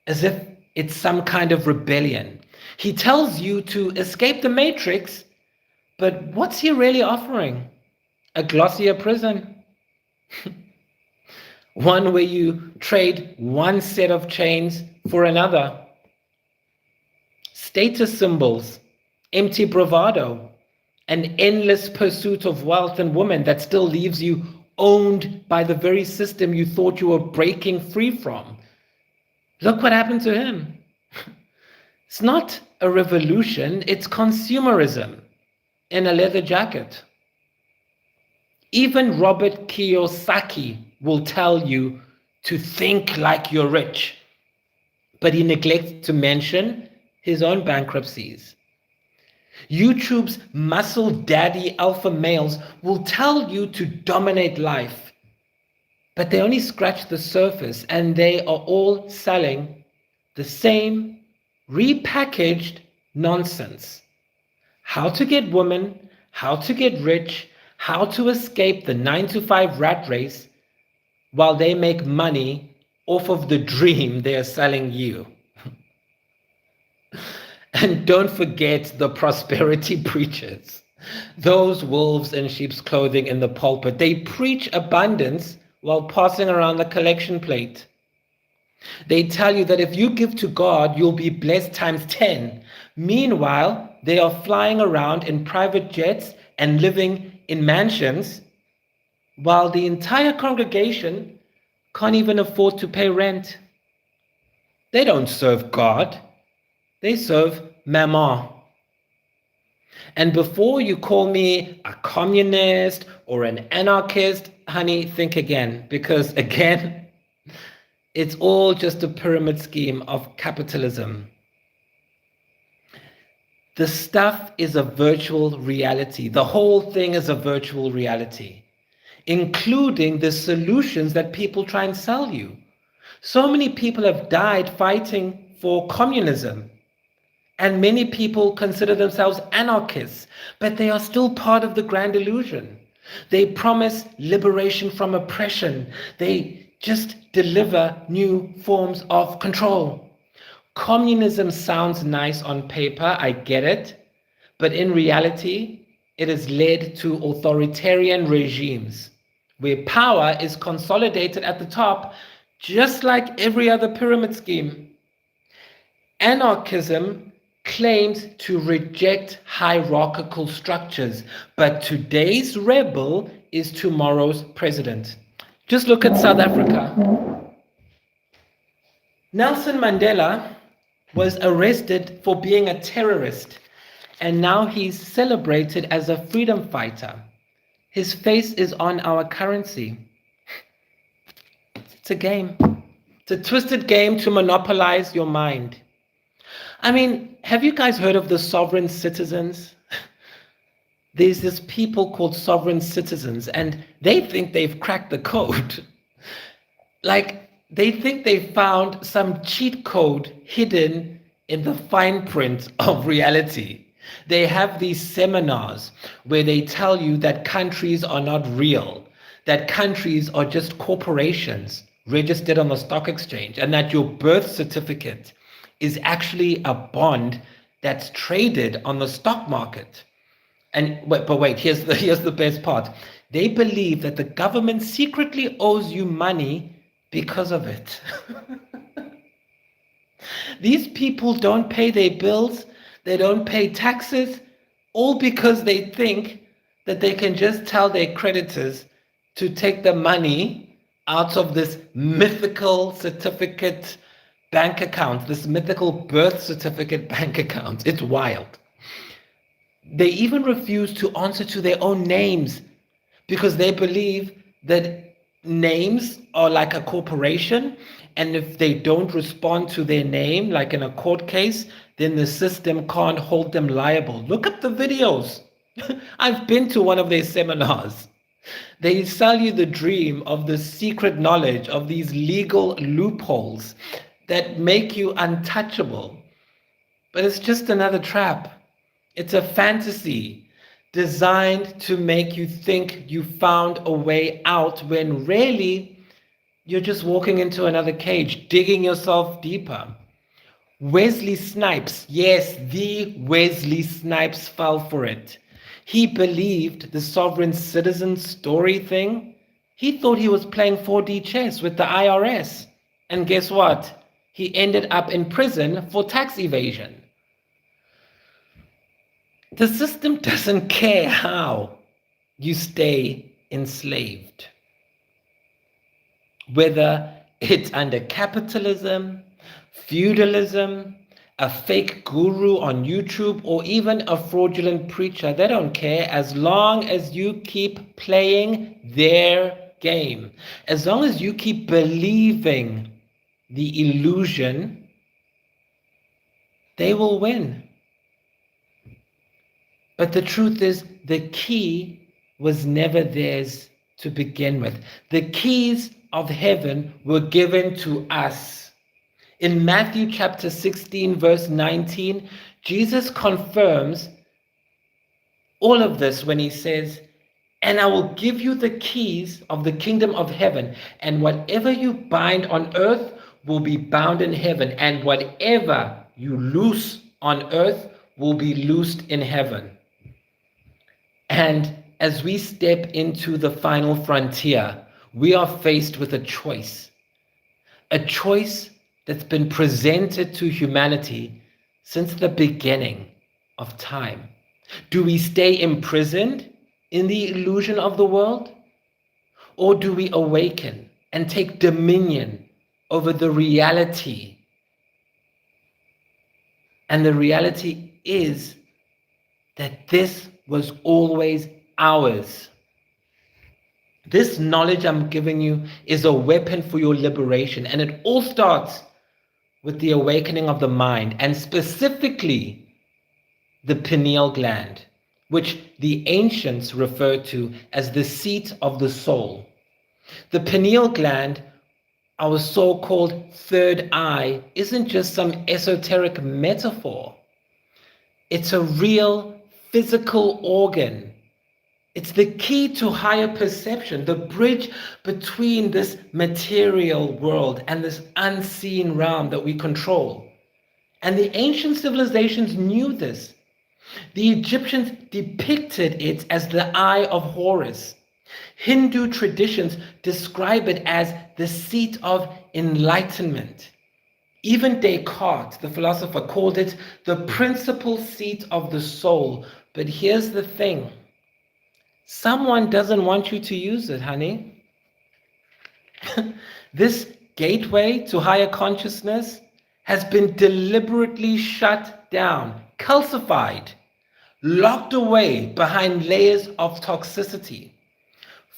Speaker 1: as if it's some kind of rebellion. He tells you to escape the matrix, but what's he really offering? A glossier prison. One where you trade one set of chains for another. status symbols, empty bravado, an endless pursuit of wealth and women that still leaves you owned by the very system you thought you were breaking free from. Look what happened to him. It's not a revolution, it's consumerism in a leather jacket. Even Robert Kiyosaki will tell you to think like you're rich, but he neglects to mention his own bankruptcies. YouTube's muscle daddy alpha males will tell you to dominate life, but they only scratch the surface, and they are all selling the same repackaged nonsense. How to get women, how to get rich, how to escape the 9-to-5 rat race while they make money off of the dream they are selling you. And don't forget the prosperity preachers, those wolves in sheep's clothing in the pulpit. They preach abundance while passing around the collection plate. They tell you that if you give to God, you'll be blessed times 10. Meanwhile, they are flying around in private jets and living in mansions, while the entire congregation can't even afford to pay rent. They don't serve God, they serve Mammon. And before you call me a communist or an anarchist, honey, think again, because again, it's all just a pyramid scheme of capitalism. The stuff is a virtual reality. The whole thing is a virtual reality, including the solutions that people try and sell you. So many people have died fighting for communism, and many people consider themselves anarchists, but they are still part of the grand illusion. They promise liberation from oppression. They just deliver new forms of control. Communism sounds nice on paper, I get it, but in reality, it has led to authoritarian regimes where power is consolidated at the top, just like every other pyramid scheme. Anarchism claims to reject hierarchical structures, but today's rebel is tomorrow's president. Just look at South Africa. Nelson Mandela was arrested for being a terrorist, and now he's celebrated as a freedom fighter. His face is on our currency. It's a game. It's a twisted game to monopolize your mind. I mean, have you guys heard of the sovereign citizens? There's this people called sovereign citizens, and they think they've cracked the code. Like, they think they found some cheat code hidden in the fine print of reality. They have these seminars where they tell you that countries are not real, that countries are just corporations registered on the stock exchange, and that your birth certificate is actually a bond that's traded on the stock market. And wait, here's the best part. They believe that the government secretly owes you money because of it. These people don't pay their bills, they don't pay taxes, all because they think that they can just tell their creditors to take the money out of this mythical certificate bank account, this mythical birth certificate bank account. It's wild. They even refuse to answer to their own names because they believe that names are like a corporation, and if they don't respond to their name, like in a court case, then the system can't hold them liable. Look up the videos. I've been to one of their seminars. They sell you the dream of the secret knowledge of these legal loopholes that make you untouchable. But it's just another trap. It's a fantasy designed to make you think you found a way out when really you're just walking into another cage, digging yourself deeper. Wesley Snipes, yes, the Wesley Snipes fell for it. He believed the sovereign citizen story thing. He thought he was playing 4D chess with the IRS. And guess what? He ended up in prison for tax evasion. The system doesn't care how you stay enslaved, whether it's under capitalism, feudalism, a fake guru on YouTube, or even a fraudulent preacher. They don't care as long as you keep playing their game. As long as you keep believing the illusion, they will win. But the truth is, the key was never theirs to begin with. The keys of heaven were given to us. In Matthew chapter 16, verse 19, Jesus confirms all of this when he says, "And I will give you the keys of the kingdom of heaven, and whatever you bind on earth will be bound in heaven, and whatever you loose on earth will be loosed in heaven." And as we step into the final frontier, we are faced with a choice that's been presented to humanity since the beginning of time. Do we stay imprisoned in the illusion of the world? Or do we awaken and take dominion over the reality? And the reality is that this was always ours. This knowledge I'm giving you is a weapon for your liberation, and it all starts with the awakening of the mind, and specifically the pineal gland, which the ancients referred to as the seat of the soul. The pineal gland, our so-called third eye, isn't just some esoteric metaphor. It's a real physical organ. It's the key to higher perception, the bridge between this material world and this unseen realm that we control. And the ancient civilizations knew this. The Egyptians depicted it as the eye of Horus. Hindu traditions describe it as the seat of enlightenment. Even Descartes, the philosopher, called it the principal seat of the soul. But here's the thing. Someone doesn't want you to use it, honey. This gateway to higher consciousness has been deliberately shut down, calcified, locked away behind layers of toxicity.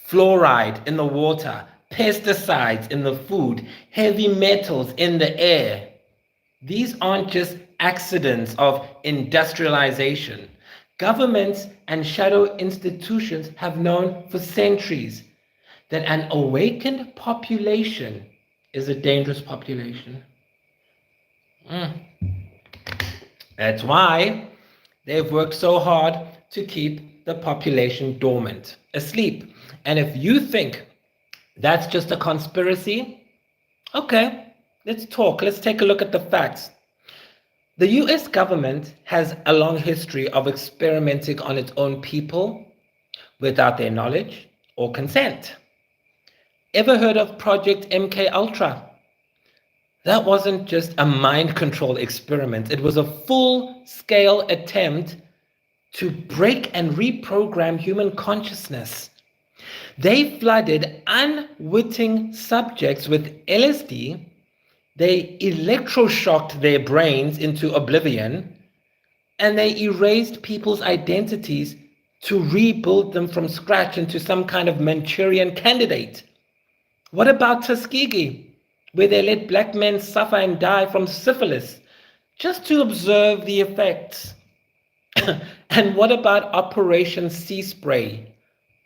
Speaker 1: Fluoride in the water, pesticides in the food, heavy metals in the air. These aren't just accidents of industrialization. Governments and shadow institutions have known for centuries that an awakened population is a dangerous population. That's why they've worked so hard to keep the population dormant, asleep. And if you think that's just a conspiracy, okay, let's talk. Let's take a look at the facts. The US government has a long history of experimenting on its own people without their knowledge or consent. Ever heard of Project MKUltra? That wasn't just a mind control experiment. It was a full-scale attempt to break and reprogram human consciousness. They flooded unwitting subjects with LSD. They electroshocked their brains into oblivion, and they erased people's identities to rebuild them from scratch into some kind of Manchurian candidate. What about Tuskegee, where they let black men suffer and die from syphilis just to observe the effects? And what about Operation Sea Spray,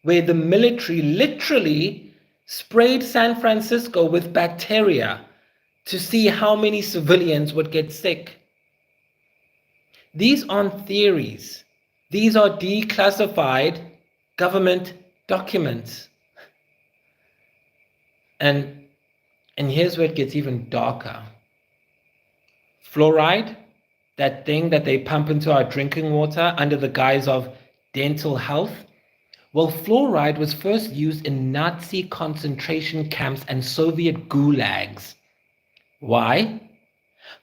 Speaker 1: where the military literally sprayed San Francisco with bacteria to see how many civilians would get sick? These aren't theories. These are declassified government documents. And here's where it gets even darker. Fluoride, that thing that they pump into our drinking water under the guise of dental health. Well, fluoride was first used in Nazi concentration camps and Soviet gulags. Why?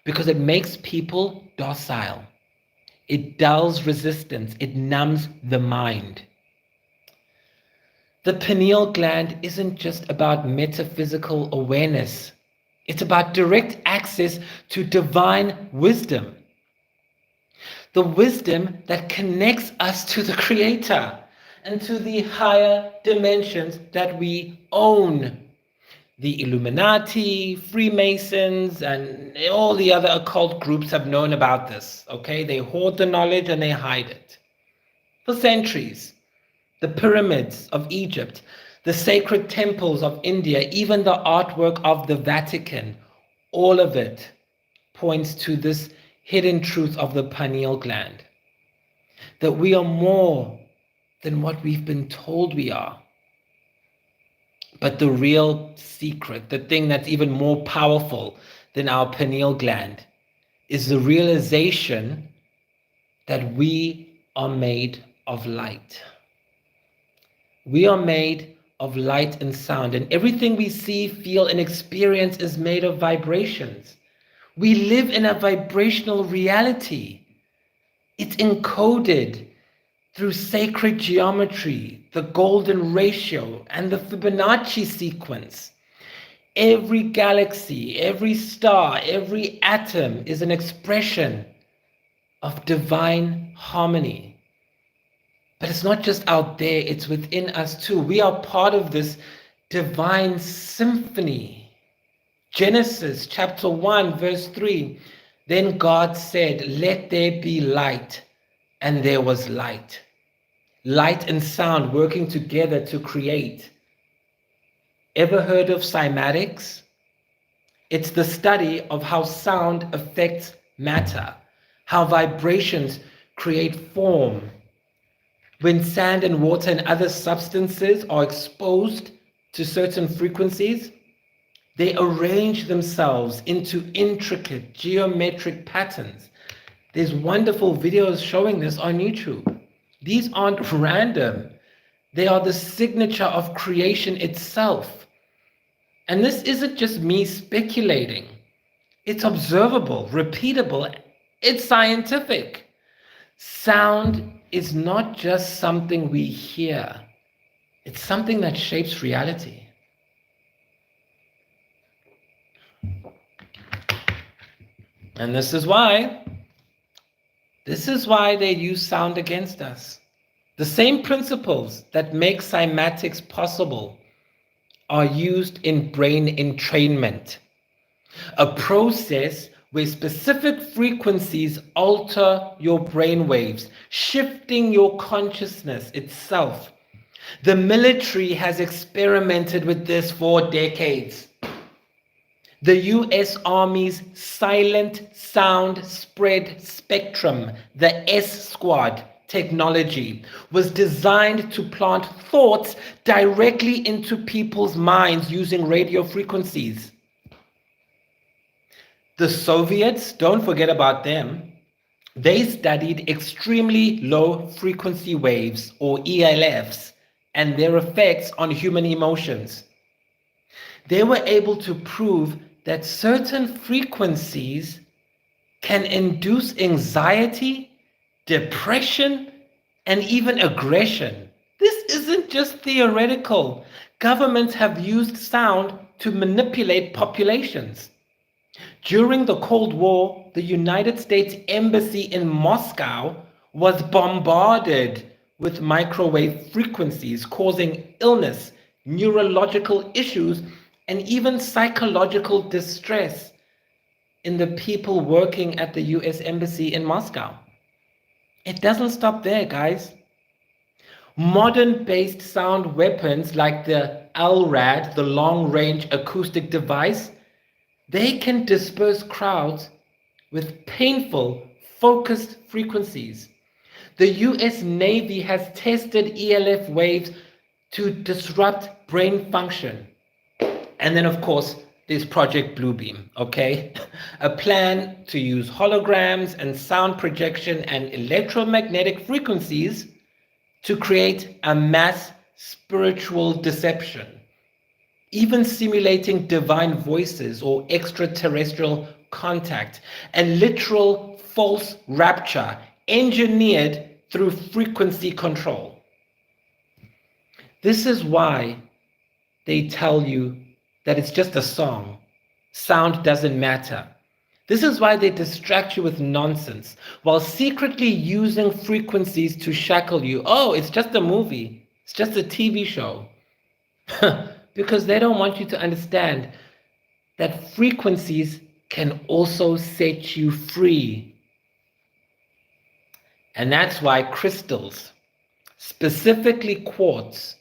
Speaker 1: Because it makes people docile. It dulls resistance. It numbs the mind. The pineal gland isn't just about metaphysical awareness. It's about direct access to divine wisdom. The wisdom that connects us to the Creator and to the higher dimensions that we own. The Illuminati, Freemasons, and all the other occult groups have known about this, okay? They hoard the knowledge and they hide it. For centuries, the pyramids of Egypt, the sacred temples of India, even the artwork of the Vatican, all of it points to this hidden truth of the pineal gland. That we are more than what we've been told we are. But the real secret, the thing that's even more powerful than our pineal gland, is the realization that we are made of light. We are made of light and sound, and everything we see, feel, and experience is made of vibrations. We live in a vibrational reality. It's encoded through sacred geometry, the golden ratio, and the Fibonacci sequence. Every galaxy, every star, every atom is an expression of divine harmony. But it's not just out there, it's within us too. We are part of this divine symphony. Genesis chapter 1, verse 3. Then God said, "Let there be light," and there was light. Light and sound working together to create. Ever heard of cymatics? It's the study of how sound affects matter, how vibrations create form. When sand and water and other substances are exposed to certain frequencies, they arrange themselves into intricate geometric patterns. There's wonderful videos showing this on YouTube. These aren't random. They are the signature of creation itself. And this isn't just me speculating. It's observable, repeatable, it's scientific. Sound is not just something we hear. It's something that shapes reality. And this is why they use sound against us. The same principles that make cymatics possible are used in brain entrainment, a process where specific frequencies alter your brain waves, shifting your consciousness itself. The military has experimented with this for decades. The US Army's Silent Sound Spread Spectrum, the S-Squad technology, was designed to plant thoughts directly into people's minds using radio frequencies. The Soviets, don't forget about them, they studied extremely low frequency waves, or ELFs, and their effects on human emotions. They were able to prove that certain frequencies can induce anxiety, depression, and even aggression. This isn't just theoretical. Governments have used sound to manipulate populations. During the Cold War, the United States Embassy in Moscow was bombarded with microwave frequencies, causing illness, neurological issues, and even psychological distress in the people working at the US Embassy in Moscow. It doesn't stop there, guys. Modern-based sound weapons like the LRAD, the long-range acoustic device, they can disperse crowds with painful, focused frequencies. The US Navy has tested ELF waves to disrupt brain function. And then, of course, there's Project Bluebeam, okay? A plan to use holograms and sound projection and electromagnetic frequencies to create a mass spiritual deception, even simulating divine voices or extraterrestrial contact, and literal false rapture, engineered through frequency control. This is why they tell you that it's just a song. Sound doesn't matter. This is why they distract you with nonsense while secretly using frequencies to shackle you. Oh, it's just a movie. It's just a TV show. Because they don't want you to understand that frequencies can also set you free. And that's why crystals, specifically quartz,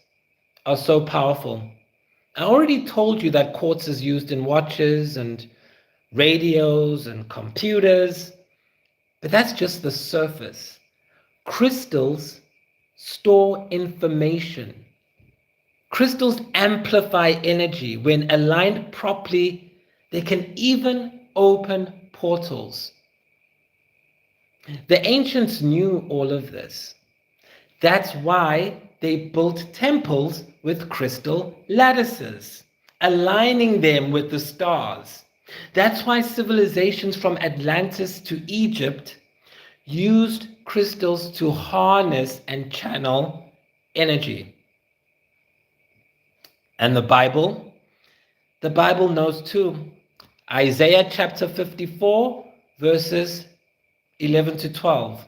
Speaker 1: are so powerful. I already told you that quartz is used in watches and radios and computers, but that's just the surface. Crystals store information. Crystals amplify energy. When aligned properly, they can even open portals. The ancients knew all of this. That's why they built temples with crystal lattices, aligning them with the stars. That's why civilizations from Atlantis to Egypt used crystals to harness and channel energy. And the Bible knows too. Isaiah chapter 54, verses 11 to 12.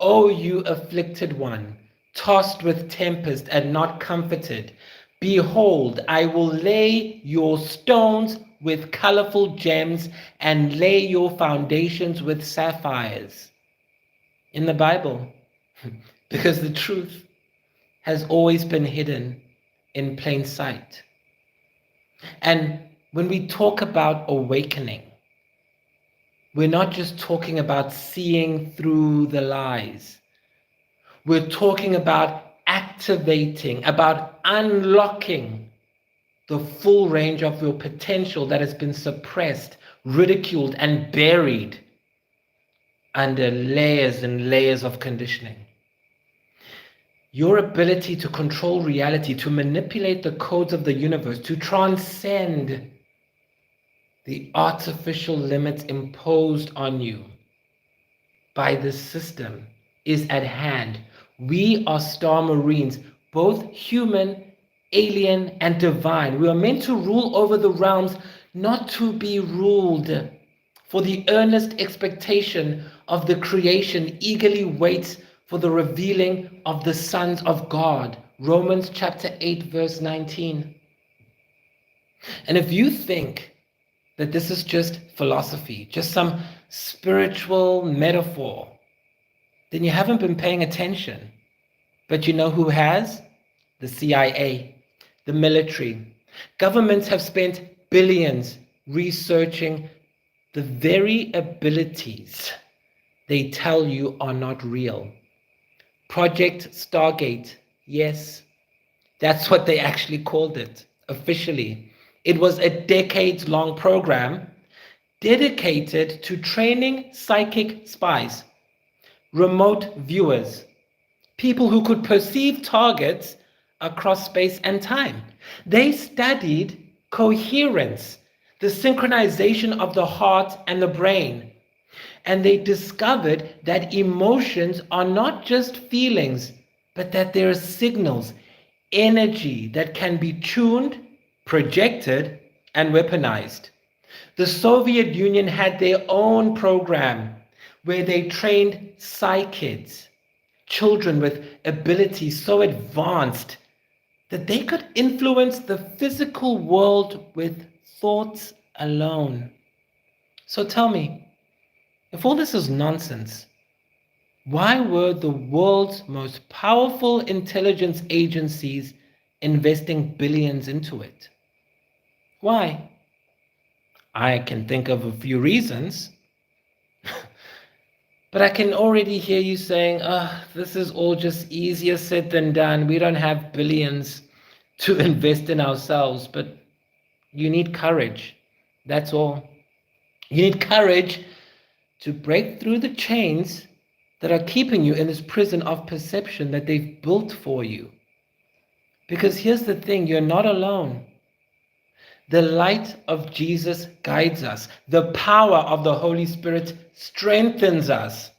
Speaker 1: O you afflicted one, tossed with tempest and not comforted, behold, I will lay your stones with colorful gems and lay your foundations with sapphires. In the Bible, because the truth has always been hidden in plain sight. And when we talk about awakening, we're not just talking about seeing through the lies. We're talking about activating, about unlocking the full range of your potential that has been suppressed, ridiculed, and buried under layers and layers of conditioning. Your ability to control reality, to manipulate the codes of the universe, to transcend the artificial limits imposed on you by this system is at hand. We are star marines, both human, alien, and divine. We are meant to rule over the realms, not to be ruled. For the earnest expectation of the creation eagerly waits for the revealing of the sons of God. Romans chapter 8, verse 19. And if you think that this is just philosophy, just some spiritual metaphor, then you haven't been paying attention. But you know who has? The CIA, the military. Governments have spent billions researching the very abilities they tell you are not real. Project Stargate, yes, that's what they actually called it officially. It was a decades-long program dedicated to training psychic spies, remote viewers, people who could perceive targets across space and time. They studied coherence, the synchronization of the heart and the brain. And they discovered that emotions are not just feelings, but that there are signals, energy that can be tuned, projected, and weaponized. The Soviet Union had their own program where they trained psychics, children with abilities so advanced that they could influence the physical world with thoughts alone. So tell me, if all this is nonsense, why were the world's most powerful intelligence agencies investing billions into it? Why? I can think of a few reasons, but I can already hear you saying, this is all just easier said than done. We don't have billions to invest in ourselves, but you need courage. That's all. You need courage to break through the chains that are keeping you in this prison of perception that they've built for you. Because here's the thing, you're not alone. The light of Jesus guides us. The power of the Holy Spirit strengthens us.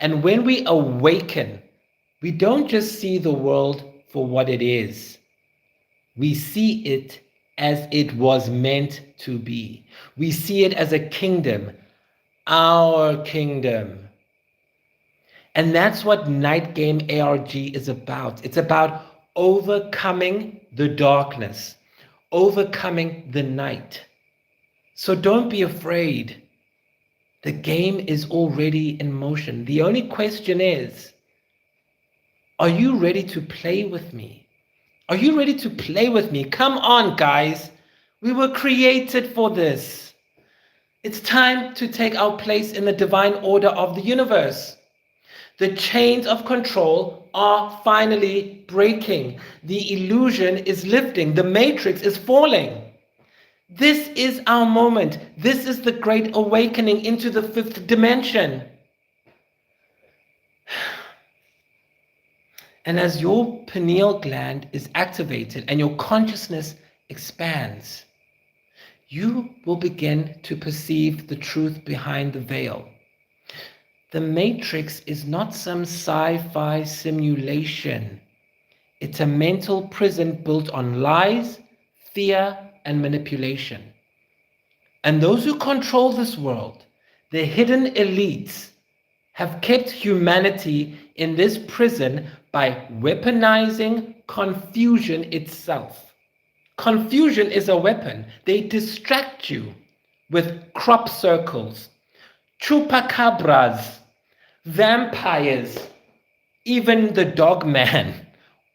Speaker 1: And when we awaken, we don't just see the world for what it is. We see it as it was meant to be. We see it as a kingdom, our kingdom. And that's what Night Game ARG is about. It's about overcoming the darkness, overcoming the night. So don't be afraid. The game is already in motion. The only question is, are you ready to play with me? Are you ready to play with me? Come on, guys. We were created for this. It's time to take our place in the divine order of the universe. The chains of control are finally breaking. The illusion is lifting. The matrix is falling. This is our moment. This is the great awakening into the fifth dimension. And as your pineal gland is activated and your consciousness expands, you will begin to perceive the truth behind the veil. The Matrix is not some sci-fi simulation. It's a mental prison built on lies, fear, and manipulation. And those who control this world, the hidden elites, have kept humanity in this prison by weaponizing confusion itself. Confusion is a weapon. They distract you with crop circles, chupacabras, vampires, even the dog man.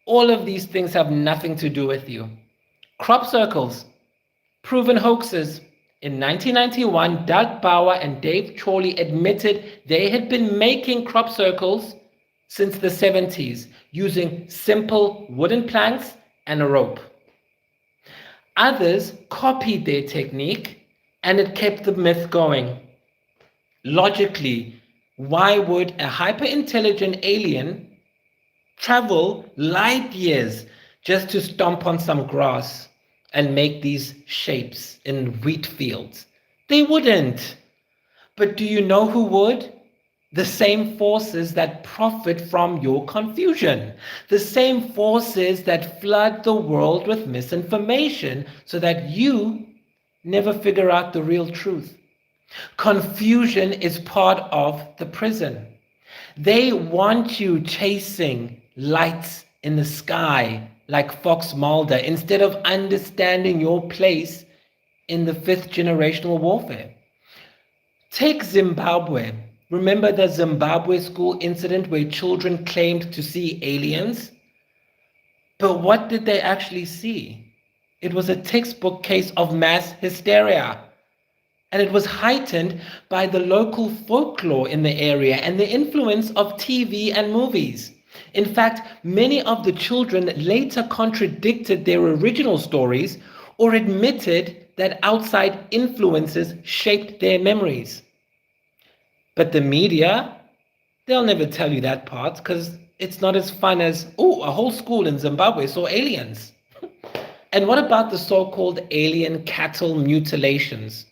Speaker 1: All of these things have nothing to do with you. Crop circles, proven hoaxes. In 1991, Doug Bauer and Dave Chorley admitted they had been making crop circles since the 70s using simple wooden planks and a rope. Others copied their technique and it kept the myth going. Logically, why would a hyper-intelligent alien travel light years just to stomp on some grass and make these shapes in wheat fields? They wouldn't. But do you know who would? The same forces that profit from your confusion. The same forces that flood the world with misinformation so that you never figure out the real truth. Confusion is part of the prison. They want you chasing lights in the sky like Fox Mulder instead of understanding your place in the fifth generational warfare. Take Zimbabwe. Remember the Zimbabwe school incident where children claimed to see aliens? But what did they actually see? It was a textbook case of mass hysteria. And it was heightened by the local folklore in the area and the influence of TV and movies. In fact, many of the children later contradicted their original stories or admitted that outside influences shaped their memories. But the media, they'll never tell you that part because it's not as fun as, oh, a whole school in Zimbabwe saw aliens. And what about the so-called alien cattle mutilations?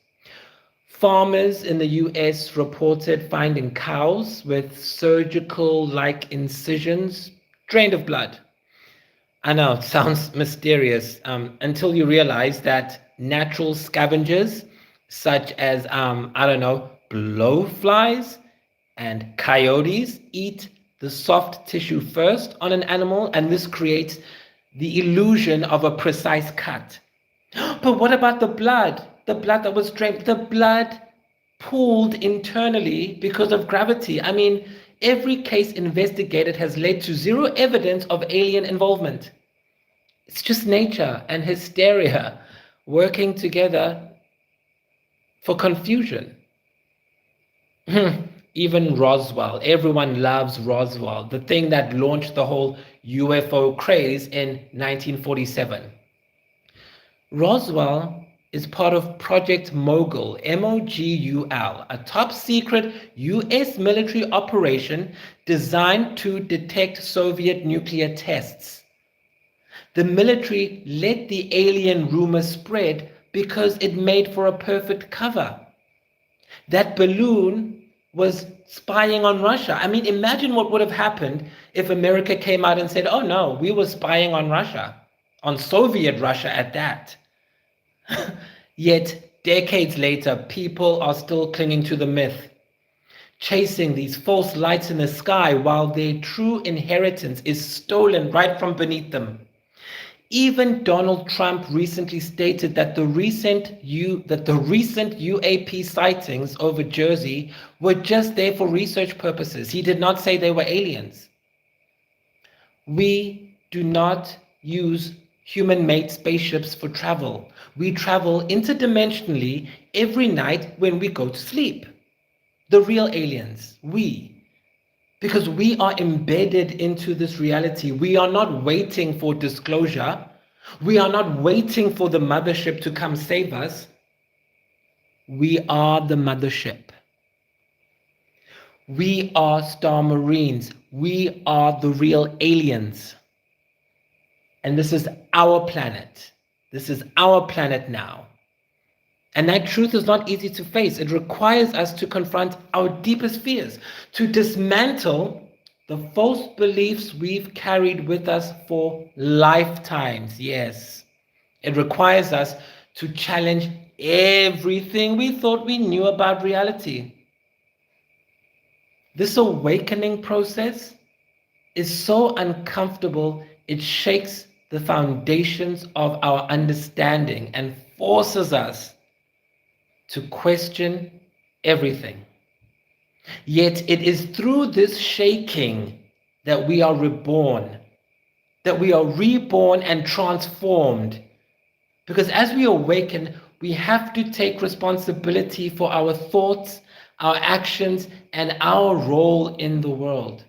Speaker 1: Farmers in the US reported finding cows with surgical-like incisions drained of blood. I know, it sounds mysterious until you realize that natural scavengers such as, blowflies and coyotes eat the soft tissue first on an animal, and this creates the illusion of a precise cut. But what about the blood? The blood that was drained, the blood pooled internally because of gravity. I mean, every case investigated has led to zero evidence of alien involvement. It's just nature and hysteria working together for confusion. Even Roswell, everyone loves Roswell, the thing that launched the whole UFO craze in 1947. Roswell is part of Project Mogul, M-O-G-U-L, a top secret US military operation designed to detect Soviet nuclear tests. The military let the alien rumor spread because it made for a perfect cover. That balloon was spying on Russia. I mean, imagine what would have happened if America came out and said, oh no, we were spying on Russia, on Soviet Russia at that. Yet, decades later, people are still clinging to the myth, chasing these false lights in the sky while their true inheritance is stolen right from beneath them. Even Donald Trump recently stated that the recent UAP sightings over Jersey were just there for research purposes. He did not say they were aliens. We do not use human-made spaceships for travel. We travel interdimensionally every night when we go to sleep. The real aliens, because we are embedded into this reality. We are not waiting for disclosure. We are not waiting for the mothership to come save us. We are the mothership. We are Star Marines. We are the real aliens. And this is our planet. This is our planet now. And that truth is not easy to face. It requires us to confront our deepest fears, to dismantle the false beliefs we've carried with us for lifetimes. Yes, it requires us to challenge everything we thought we knew about reality. This awakening process is so uncomfortable, it shakes the foundations of our understanding and forces us to question everything. Yet it is through this shaking that we are reborn, that we are reborn and transformed. Because as we awaken, we have to take responsibility for our thoughts, our actions, and our role in the world.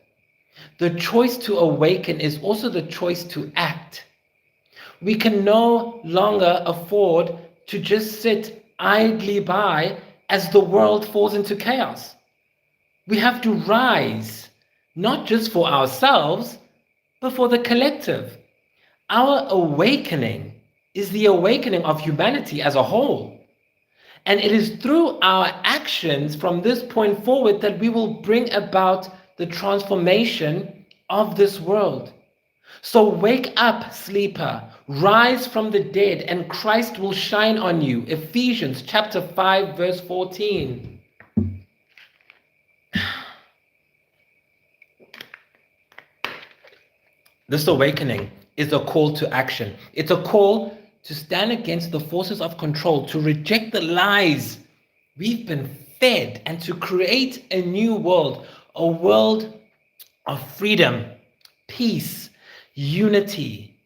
Speaker 1: The choice to awaken is also the choice to act. We can no longer afford to just sit idly by as the world falls into chaos. We have to rise, not just for ourselves, but for the collective. Our awakening is the awakening of humanity as a whole. And it is through our actions from this point forward that we will bring about the transformation of this world. So wake up, sleeper, rise from the dead, and Christ will shine on you. Ephesians chapter 5, verse 14. This awakening is a call to action. It's a call to stand against the forces of control, to reject the lies we've been fed, and to create a new world, a world of freedom, peace, unity.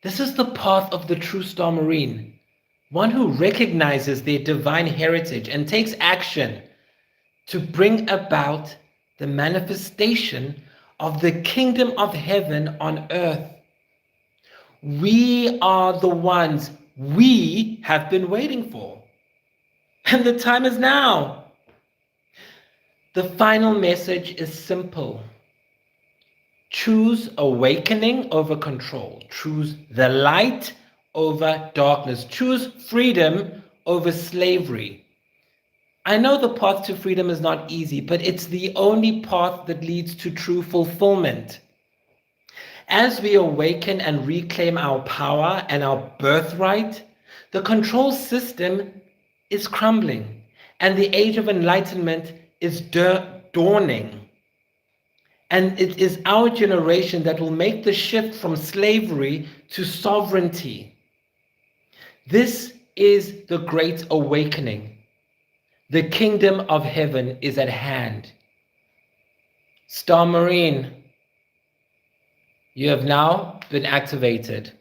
Speaker 1: This is the path of the true Star Marine, one who recognizes their divine heritage and takes action to bring about the manifestation of the kingdom of heaven on earth. We are the ones we have been waiting for. And the time is now. The final message is simple. Choose awakening over control. Choose the light over darkness. Choose freedom over slavery. I know the path to freedom is not easy, but it's the only path that leads to true fulfillment. As we awaken and reclaim our power and our birthright, the control system is crumbling and the age of enlightenment is dawning. And it is our generation that will make the shift from slavery to sovereignty. This is the great awakening. The kingdom of heaven is at hand. Star Marine, you have now been activated.